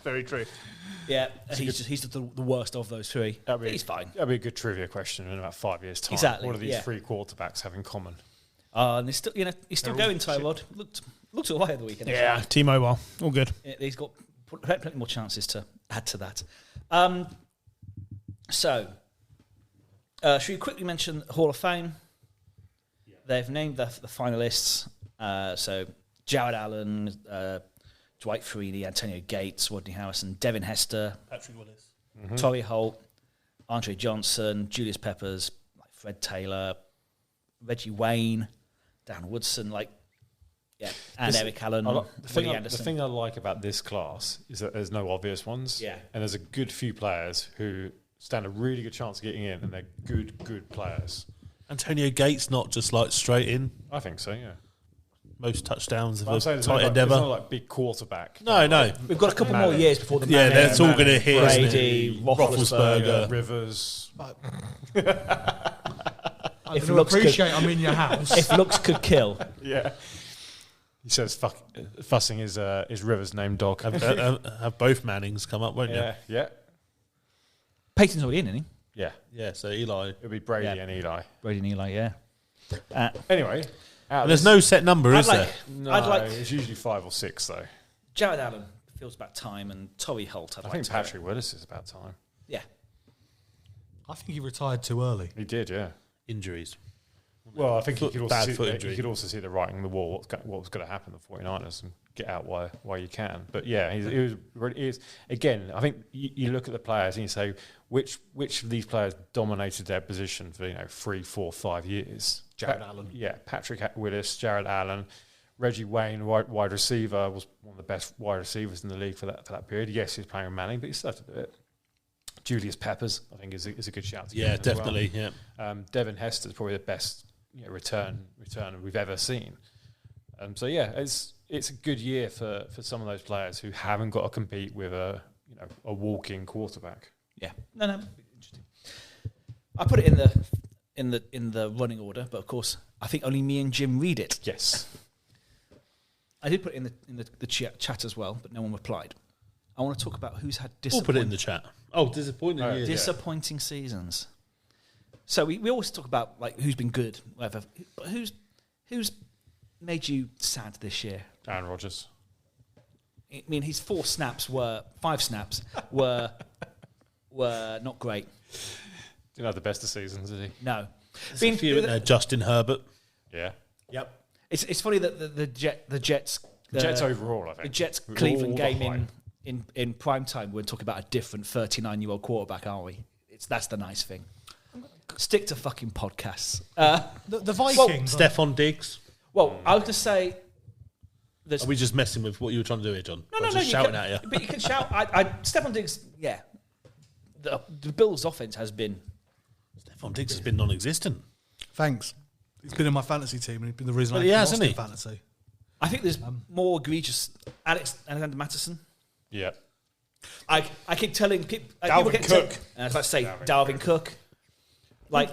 D: Very true.
A: Yeah, he's the worst of those three. He's fine.
B: That'd be a good trivia question in about 5 years' time.
A: Exactly,
B: What do these three quarterbacks have in common?
A: And he's still, he's still going. Tywod looked all right at the weekend.
D: Yeah, T-Mobile, all good.
A: He's got plenty more chances to add to that. So, should we quickly mention Hall of Fame? Yeah. They've named the finalists. So, Jared Allen, Dwight Freeney, Antonio Gates, Rodney Harrison, Devin Hester,
C: Patrick Willis,
A: Torrey Holt, Andre Johnson, Julius Peppers, Fred Taylor, Reggie Wayne, Dan Woodson, and Eric Allen, Willie Anderson.
B: The thing I like about this class is that there's no obvious ones.
A: Yeah.
B: And there's a good few players who stand a really good chance of getting in, and they're good players.
C: Antonio Gates, not just like straight in.
B: I think so, yeah.
C: Most touchdowns of
B: But
C: a tight end ever.
B: There's no like big quarterback.
C: No.
A: We've got a couple more years before the
C: Yeah, that's all going to hit.
A: Brady,
C: Roethlisberger,
B: Rivers.
E: I can appreciate I'm in your house.
A: If looks could kill.
B: Yeah. He says fussing his Rivers' name dog.
C: have both Mannings come up, won't you?
B: Yeah.
A: Peyton's already in, isn't he?
B: Yeah.
C: Yeah, so Eli.
B: It'll be Brady
A: Yeah.
B: and Eli.
A: Brady and Eli, yeah.
B: Anyway.
C: There's no set number, is there?
B: No,
A: I'd like
B: it's usually 5 or 6, though.
A: Jared Allen feels about time, and Torrey Holt.
B: I think Patrick Willis is about time.
A: Yeah.
E: I think he retired too early.
B: He did, yeah.
C: Injuries.
B: Well, I think he could
C: Bad foot
B: also
C: injury.
B: he could also see the writing on the wall. What was going to happen to the 49ers and get out while you can. But yeah, he was again. I think you look at the players and you say which of these players dominated their position for 3, 4, 5 years.
E: Jared Allen.
B: Yeah, Patrick Willis, Jared Allen, Reggie Wayne, wide receiver, was one of the best wide receivers in the league for that period. Yes, he was playing with Manning, but he still had to do it. Julius Peppers, I think, is a good shout.
C: Yeah,
B: as well.
C: definitely. Yeah.
B: Devin Hester's probably the best return we've ever seen. So yeah, it's a good year for some of those players who haven't got to compete with a walk-in quarterback.
A: Yeah. No, interesting. I put it in the running order, but of course, I think only me and Jim read it.
B: Yes.
A: I did put it in the chat as well, but no one replied. I want to talk about who's had
C: We'll put it in the chat. Oh, disappointing years.
A: disappointing seasons. So we always talk about like who's been good, whatever. But who's made you sad this year?
B: Aaron Rodgers.
A: I mean, his 5 snaps were not great.
B: Didn't have the best of seasons, did he?
A: No.
C: There's a few in there. Justin Herbert.
B: Yeah.
A: Yep. It's funny that the Jets
B: Overall, I think.
A: the Jets
B: With
A: Cleveland
B: all the
A: game
B: hype.
A: in prime time, we're talking about a different 39-year-old quarterback, aren't we? That's the nice thing. Stick to fucking podcasts.
E: The Vikings.
C: Stephon Diggs.
A: Well, I was to say.
C: Are we just messing with what you were trying to do here, John?
A: No,
C: Just shouting at you.
A: But you can shout. Stephon Diggs, yeah. The Bills' offense has been.
C: Stephon Diggs has been non-existent.
E: Thanks. He's been in my fantasy team, and he's been the reason
C: Well,
E: I
C: he has,
E: lost
C: hasn't
E: in
C: he?
E: fantasy.
A: I think there's more egregious. Alexander Mattison.
B: Yeah.
A: I keep telling people.
D: Dalvin Cook.
A: I was about to say Dalvin Cook. Like.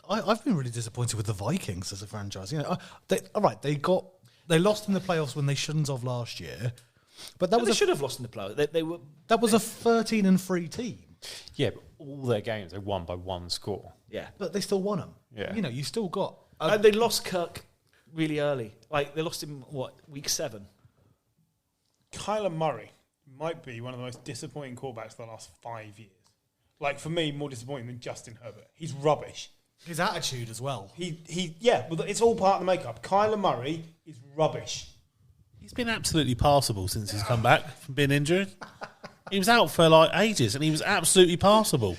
E: I've been really disappointed with the Vikings as a franchise. They lost in the playoffs when they shouldn't have last year, but
A: They should have lost in the playoffs. They were.
E: that was a 13-3 team,
B: Yeah, but all their games, they won by 1 score.
A: Yeah.
E: but they still won them.
B: Yeah.
E: You still got.
A: And they lost Kirk really early. Like, they lost him, week 7?
D: Kyler Murray might be one of the most disappointing quarterbacks of the last 5 years. Like, for me, more disappointing than Justin Herbert. He's rubbish.
E: His attitude as well.
D: But it's all part of the makeup. Kyler Murray is rubbish.
C: He's been absolutely passable since he's come back from being injured. He was out for like ages, and he was absolutely passable.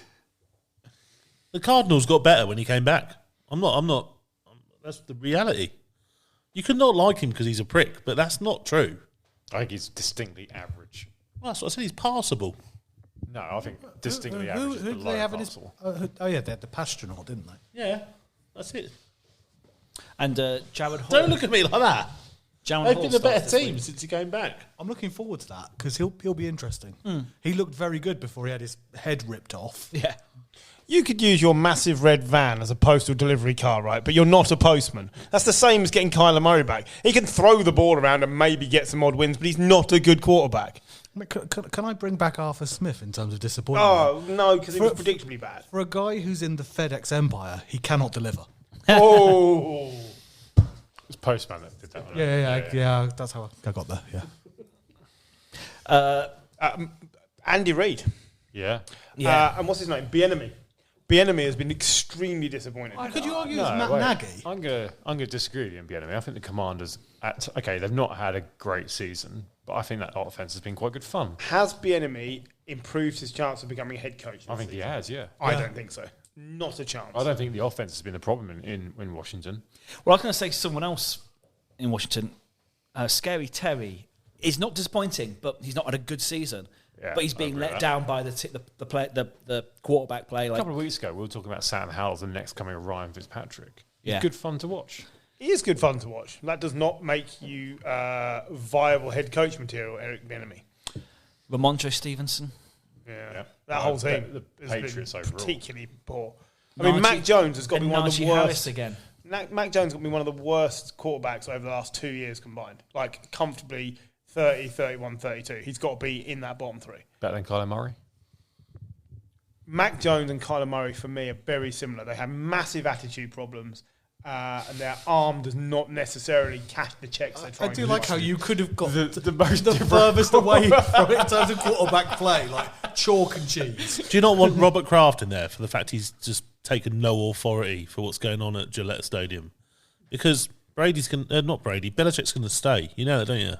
C: The Cardinals got better when he came back. I'm not. That's the reality. You could not like him because he's a prick, but that's not true.
B: I think he's distinctly average.
C: Well, that's what I said. He's passable.
B: No, I think distinctly
E: Who
B: average.
E: did they have in his? They had the Pastronaut, didn't they?
C: Yeah, that's it.
A: And Jared Hall.
C: Don't look at me like that.
A: Jared
C: They've
A: Hall
C: been a better
A: starts this
C: team
A: week.
C: since he came back.
E: I'm looking forward to that because he'll be interesting. He looked very good before he had his head ripped off.
A: Yeah.
D: You could use your massive red van as a postal delivery car, right? But you're not a postman. That's the same as getting Kyler Murray back. He can throw the ball around and maybe get some odd wins, but he's not a good quarterback.
E: Can I bring back Arthur Smith in terms of disappointment?
D: Oh, no, because he was predictably bad.
E: For a guy who's in the FedEx empire, he cannot deliver.
D: Oh.
B: It was Postman that did that one.
E: Yeah, that's how I got there, yeah.
D: Andy Reid.
B: Yeah.
D: And what's his name? Bieniemy. Bieniemy has been extremely disappointing.
E: Could you argue
B: No,
E: it's Matt
B: wait.
E: Nagy?
B: I'm gonna disagree with you on Bieniemy. I think the Commanders, they've not had a great season, but I think that offense has been quite good fun.
D: Has Bieniemy improved his chance of becoming a head coach?
B: I think he has, yeah.
D: I don't think so. Not a chance.
B: I don't think the offense has been the problem in Washington.
A: Well, I was going to say someone else in Washington, Scary Terry, is not disappointing, but he's not had a good season.
B: Yeah,
A: but he's
B: I
A: being
B: agree
A: let
B: with
A: down by the quarterback play.
B: A
A: Like,
B: couple of weeks ago, we were talking about Sam Howell's the next coming of Ryan Fitzpatrick. He's
A: Yeah.
B: good fun to watch.
D: He is good fun to watch. That does not make you viable head coach material, Eric Bieniemy.
A: Ramondre Stevenson.
D: Yeah. That whole team.
B: The
D: has been
B: Patriots overall.
D: particularly poor. I mean, Mac Jones has got to be one of the
A: Najee Harris
D: worst.
A: again.
D: Mac Jones got to be one of the worst quarterbacks over the last 2 years combined. Like, comfortably 30, 31, 32. He's got to be in that bottom 3.
B: Better than Kyler Murray?
D: Mac Jones and Kyler Murray, for me, are very similar. They have massive attitude problems, and their arm does not necessarily cash the checks they're trying
E: I
D: to
E: do like how you could have got
B: the
E: furthest away from it in terms of quarterback play, like chalk and cheese.
C: Do you not want Robert Kraft in there for the fact he's just taken no authority for what's going on at Gillette Stadium? Because Belichick's going to stay. You know that, don't you?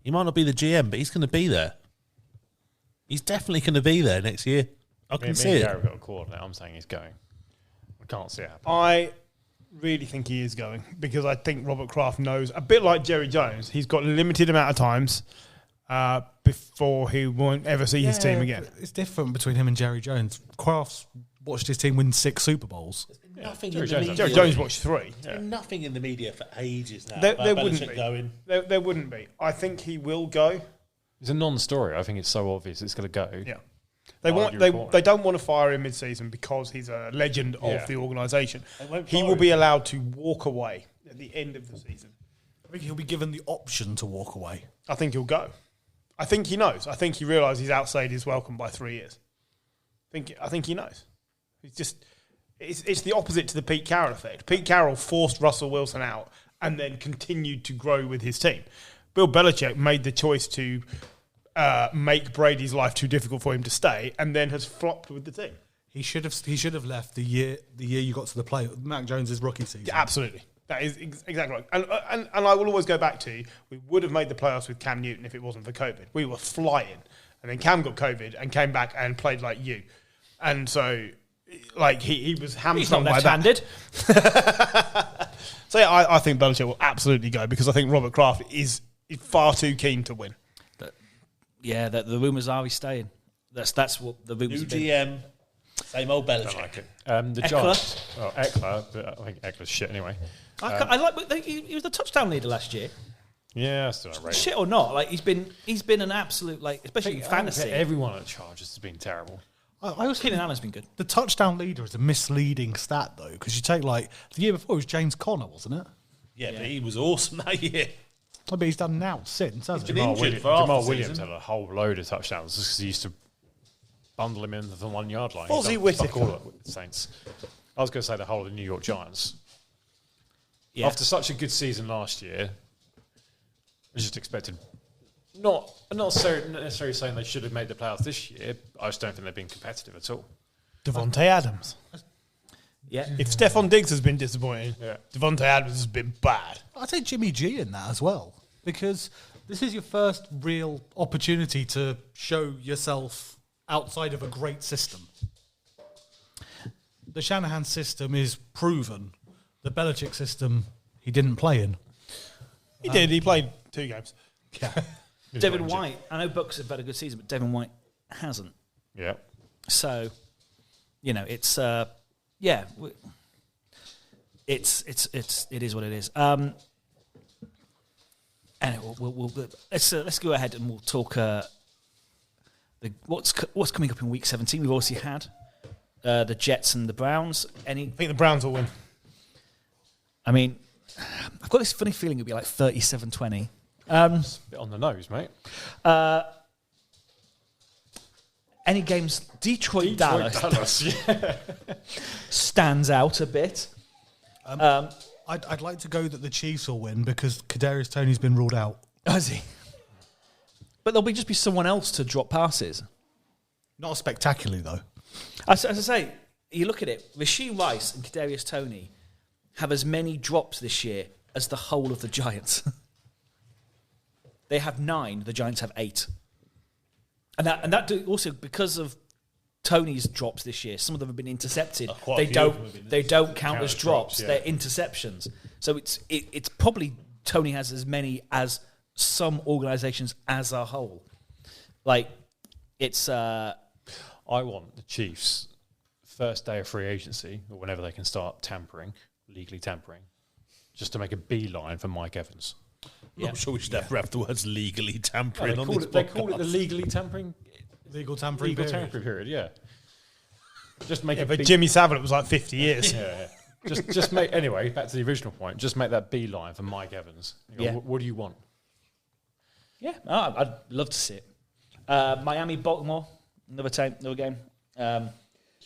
C: He might not be the GM, but he's going to be there. He's definitely going to be there next year. I can see it.
B: Gary got a coordinator. I'm saying he's going. I can't see it happening.
D: I really think he is going because I think Robert Kraft knows, a bit like Jerry Jones, he's got a limited amount of times before he won't ever see his team again.
E: It's different between him and Jerry Jones. Kraft's watched his team win 6 Super Bowls.
C: Nothing
B: Jerry
C: in the
B: Jones-
C: media.
D: Jerry Jones watched 3.
C: There's been nothing in the media for ages now.
D: There
C: about
D: wouldn't
C: Belichick
D: be.
C: going.
D: There wouldn't be. I think he will go.
B: It's a non-story. I think it's so obvious it's going to go.
D: Yeah. They don't want to fire him mid-season because he's a legend of the organisation. He will be allowed to walk away at the end of the season.
E: I think he'll be given the option to walk away.
D: I think he'll go. I think he knows. I think he realises he's outstayed his welcome by 3 years. I think he knows. He's just it's the opposite to the Pete Carroll effect. Pete Carroll forced Russell Wilson out and then continued to grow with his team. Bill Belichick made the choice to make Brady's life too difficult for him to stay, and then has flopped with the team.
E: He should have left the year you got to the play. Mac Jones' rookie season.
D: Yeah, absolutely. That is exactly right. And I will always go back to, we would have made the playoffs with Cam Newton if it wasn't for COVID. We were flying. And then Cam got COVID and came back and played like you. And so, like, he was hamstrung by that.
A: He's not left-handed.
D: So, yeah, I think Belichick will absolutely go because I think Robert Kraft is far too keen to win.
A: Yeah, the rumours are he's staying. That's what the rumours
C: New
A: have been.
C: GM, same old Belichick.
B: Don't like it. The
A: Eckler?
B: Giants. Well, Eckler, but I think Eckler's shit anyway.
A: I like. He was the touchdown leader last year.
B: Yeah, I still don't rate him.
A: Shit or not, like he's been an absolute, like, especially in
B: I think
A: fantasy.
B: everyone at Chargers has been terrible.
E: I also
A: Keenan
E: think
A: Allen's been good.
E: the touchdown leader is a misleading stat, though, because you take, like, the year before it was James Conner, wasn't it?
C: Yeah, but he was awesome that year.
E: I bet he's done now since, hasn't
C: been
E: he?
C: injured for half
B: Jamal
C: the
B: Williams
C: season.
B: had a whole load of touchdowns just because he used to bundle him into the 1 yard line.
D: Fozzie
B: He's done
D: Whittaker.
B: fuck all with the Saints. I was going to say the whole of the New York Giants.
A: Yeah.
B: After such a good season last year, I just expected. Not necessarily saying they should have made the playoffs this year. I just don't think they've been competitive at all.
D: Devontae Adams.
A: Yeah.
D: If Stephon Diggs has been disappointing,
B: Yeah.
D: Devontae Adams has been bad.
E: I'd say Jimmy G in that as well, because this is your first real opportunity to show yourself outside of a great system. The Shanahan system is proven. The Belichick system, he didn't play in.
D: He did. He played 2 games.
E: Yeah.
A: Devin White. I know Bucks have had a good season, but Devin White hasn't.
B: Yeah.
A: So, it's it is what it is. Anyway, let's go ahead and we'll talk what's coming up in week 17. We've obviously had the Jets and the Browns.
D: I think the Browns will win.
A: I mean, I've got this funny feeling it'll be like 37-20.
B: Bit on the nose, mate.
A: Any games? Detroit Dallas
B: yeah.
A: stands out a bit.
E: I'd like to go that the Chiefs will win because Kadarius Toney's been ruled out.
A: Has he? But there'll just be someone else to drop passes.
E: Not spectacularly, though.
A: As I say, you look at it, Rashee Rice and Kadarius Toney have as many drops this year as the whole of the Giants. They have 9, the Giants have 8. And that also because of Tony's drops this year, some of them have been intercepted.
C: Quite a few of them have been
A: They don't count as
B: drops,
A: drops,
B: yeah.
A: they're interceptions. So it's probably Tony has as many as some organisations as a whole. Like, it's...
B: I want the Chiefs, first day of free agency, or whenever they can start legally tampering, just to make a beeline for Mike Evans.
C: I'm not sure we should ever have the words legally tampering
B: They
C: on
B: call
C: this
B: it, they
C: podcast.
B: call it the legally tampering
E: Legal tampering period.
B: period, yeah. Just make
D: Yeah,
B: it
D: but Jimmy Savile, it was like 50 years.
B: Yeah. Just make, anyway, back to the original point, just make that beeline for Mike Evans. You know,
A: Yeah.
B: what do you want?
A: Yeah, I'd love to see it. Miami, Baltimore, another game.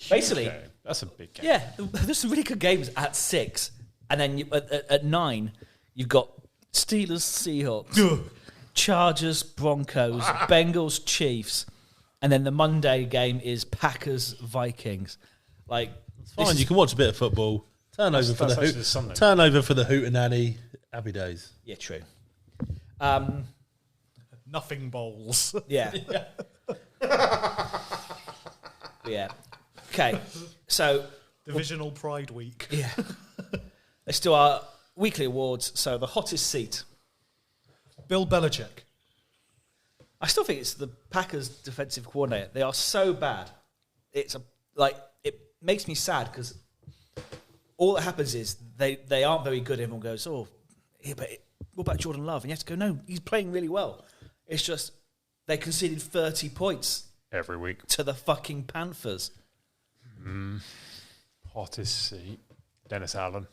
A: Basically,
B: Okay, that's a big game.
A: yeah, there's some really good games at 6, and then at 9, you've got Steelers, Seahawks, Chargers, Broncos, Bengals, Chiefs, and then the Monday game is Packers, Vikings. Like,
C: It's fine. You can watch a bit of football. Turn over for the hootenanny. Happy days.
A: yeah, true.
E: Nothing bowls.
A: Yeah. Yeah. Okay. So,
E: Divisional Pride Week.
A: yeah. Let's do our weekly awards. So, the hottest seat.
E: Bill Belichick.
A: I still think it's the Packers defensive coordinator. They are so bad. It makes me sad because all that happens is they aren't very good. Everyone goes, oh, yeah, but what about Jordan Love? And you have to go, no, he's playing really well. It's just they conceded 30 points
B: Every week.
A: to the fucking Panthers.
B: Hottest seat. Dennis Allen.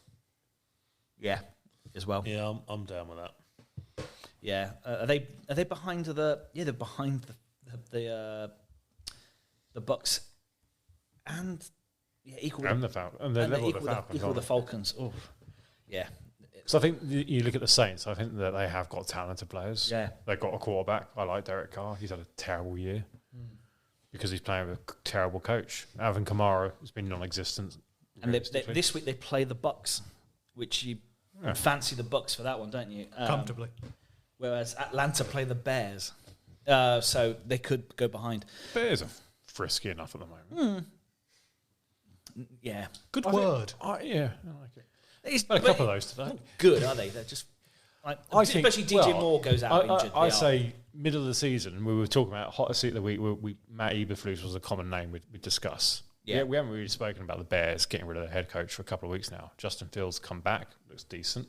A: Yeah, as well.
C: Yeah, I'm down with that.
A: Yeah, are they behind the? Yeah, they're behind the Bucks, and yeah, equal
B: And
A: with
B: the Falcons. And they're
A: and
B: level
A: equal
B: with the Falcons.
A: equal with the
B: aren't
A: Falcons. Oh, yeah,
B: they? So I think you look at the Saints, I think that they have got talented players.
A: Yeah.
B: They've got a quarterback. I like Derek Carr. He's had a terrible year because he's playing with a terrible coach. Alvin Kamara has been non-existent.
A: and
B: realistically.
A: this week they play the Bucks, which you fancy the Bucks for that one, don't you?
E: Comfortably.
A: Whereas Atlanta play the Bears, so they could go behind.
B: Bears are frisky enough at the moment.
A: Yeah,
E: Good
B: I think-
E: word.
B: Yeah, I like it.
A: It's,
B: Had a couple of those today.
A: not good, are they? They're just like,
B: I think-
A: especially DJ
B: well,
A: Moore goes out injured.
B: I
A: they are.
B: say middle of the season. We were talking about hottest seat of the week. Matt Eberflus was a common name we'd discuss.
A: Yeah.
B: We haven't really spoken about the Bears getting rid of their head coach for a couple of weeks now. Justin Fields come back, looks decent.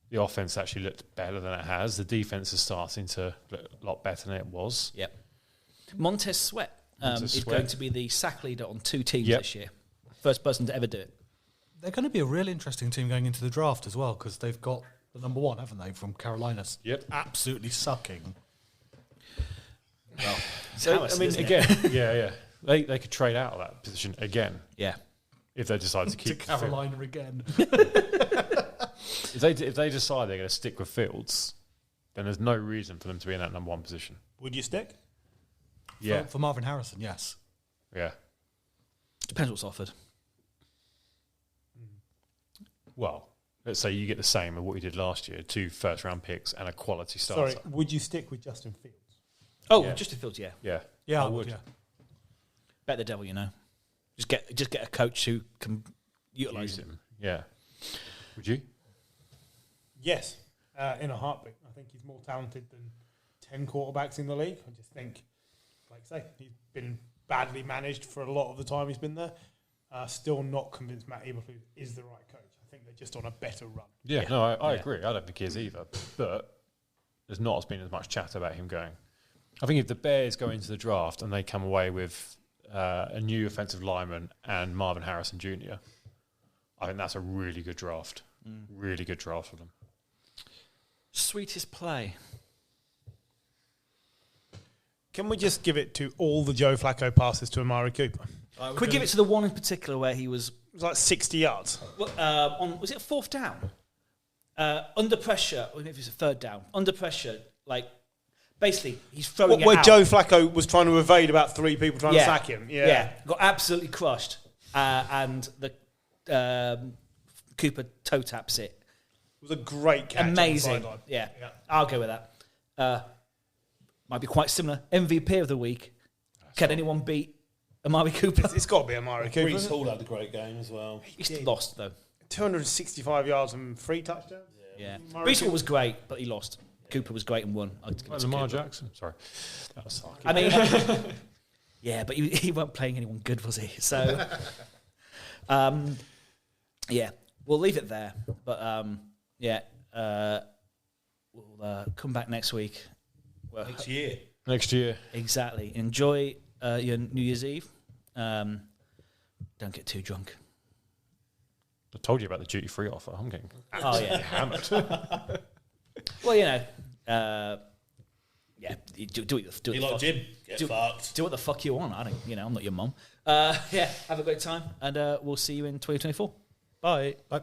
B: The offense actually looked better than it has. The defense is starting to look a lot better than it was.
A: Yep. Montez Sweat
B: Montez
A: is
B: Sweat.
A: going to be the sack leader on 2 teams
B: Yep.
A: this year. First person to ever do it.
E: They're going to be a real interesting team going into the draft as well because they've got the number 1, haven't they, from Carolina?
B: Yep.
E: Absolutely sucking.
A: Well,
B: So, I mean, again, yeah. They could trade out of that position again
A: yeah.
B: if they decide to
E: To
B: keep
E: Carolina again.
B: If they decide they're going to stick with Fields, then there's no reason for them to be in that number 1 position.
D: Would you stick?
B: Yeah,
E: For Marvin Harrison, yes.
B: yeah.
A: Depends what's offered.
B: Well, let's say you get the same of what you did last year: 2 first-round picks and a quality starter.
D: Sorry, would you stick with Justin Fields?
A: Oh,
B: Yeah.
A: Justin Fields, yeah.
B: Yeah,
E: Yeah,
B: I would.
E: Yeah.
A: Bet the devil, you know. Just get a coach who can utilise
B: Use
A: him.
B: him. Yeah. Would you?
D: Yes, in a heartbeat. I think he's more talented than 10 quarterbacks in the league. I just think, like I say, he's been badly managed for a lot of the time he's been there. Still not convinced Matt Eberflus is the right coach. I think they're just on a better run.
B: Yeah. No, I agree. I don't think he is either. But there's not been as much chat about him going. I think if the Bears go into the draft and they come away with a new offensive lineman and Marvin Harrison Jr., I think that's a really good draft. Really good draft for them.
A: Sweetest play.
D: Can we just give it to all the Joe Flacco passes to Amari Cooper?
A: Could we give it to the one in particular where he was
D: It was like 60 yards.
A: was it 4th down? Under pressure, or maybe it was a 3rd down. Under pressure, like basically he's throwing it
D: Where
A: out.
D: Joe Flacco was trying to evade about 3 people trying to sack him. Yeah.
A: Got absolutely crushed, and the Cooper toe taps it.
D: It was a great catch. on the
A: Amazing.
D: sideline.
A: Yeah, I'll go with that. Might be quite similar. MVP of the week. Can anyone beat Amari Cooper?
D: It's got to be Amari Cooper.
C: Reece
D: isn't it?
C: Hall had a great game as well.
A: He's lost though.
D: 265 yards and 3 touchdowns.
A: Yeah,
D: Amari
A: Brees Hall
D: Cooper.
A: was great, but he lost. Cooper was great and won. I'd give it to
B: Lamar
A: Cooper.
B: Jackson? Sorry. That was sarcastic.
A: I mean, yeah, but he weren't playing anyone good, was he? So, yeah, we'll leave it there. But yeah, we'll come back next week. Well,
C: Next year.
B: Next year.
A: exactly. Enjoy your New Year's Eve. Don't get too drunk.
B: I told you about the duty-free offer. I'm getting
A: Oh yeah.
B: hammered.
A: Well, you know, yeah. do it.
C: Be like Jim. Get fucked.
A: Do what the fuck you want. I don't. I'm not your mum. Yeah. Have a great time, and we'll see you in 2024. Bye.
B: Bye.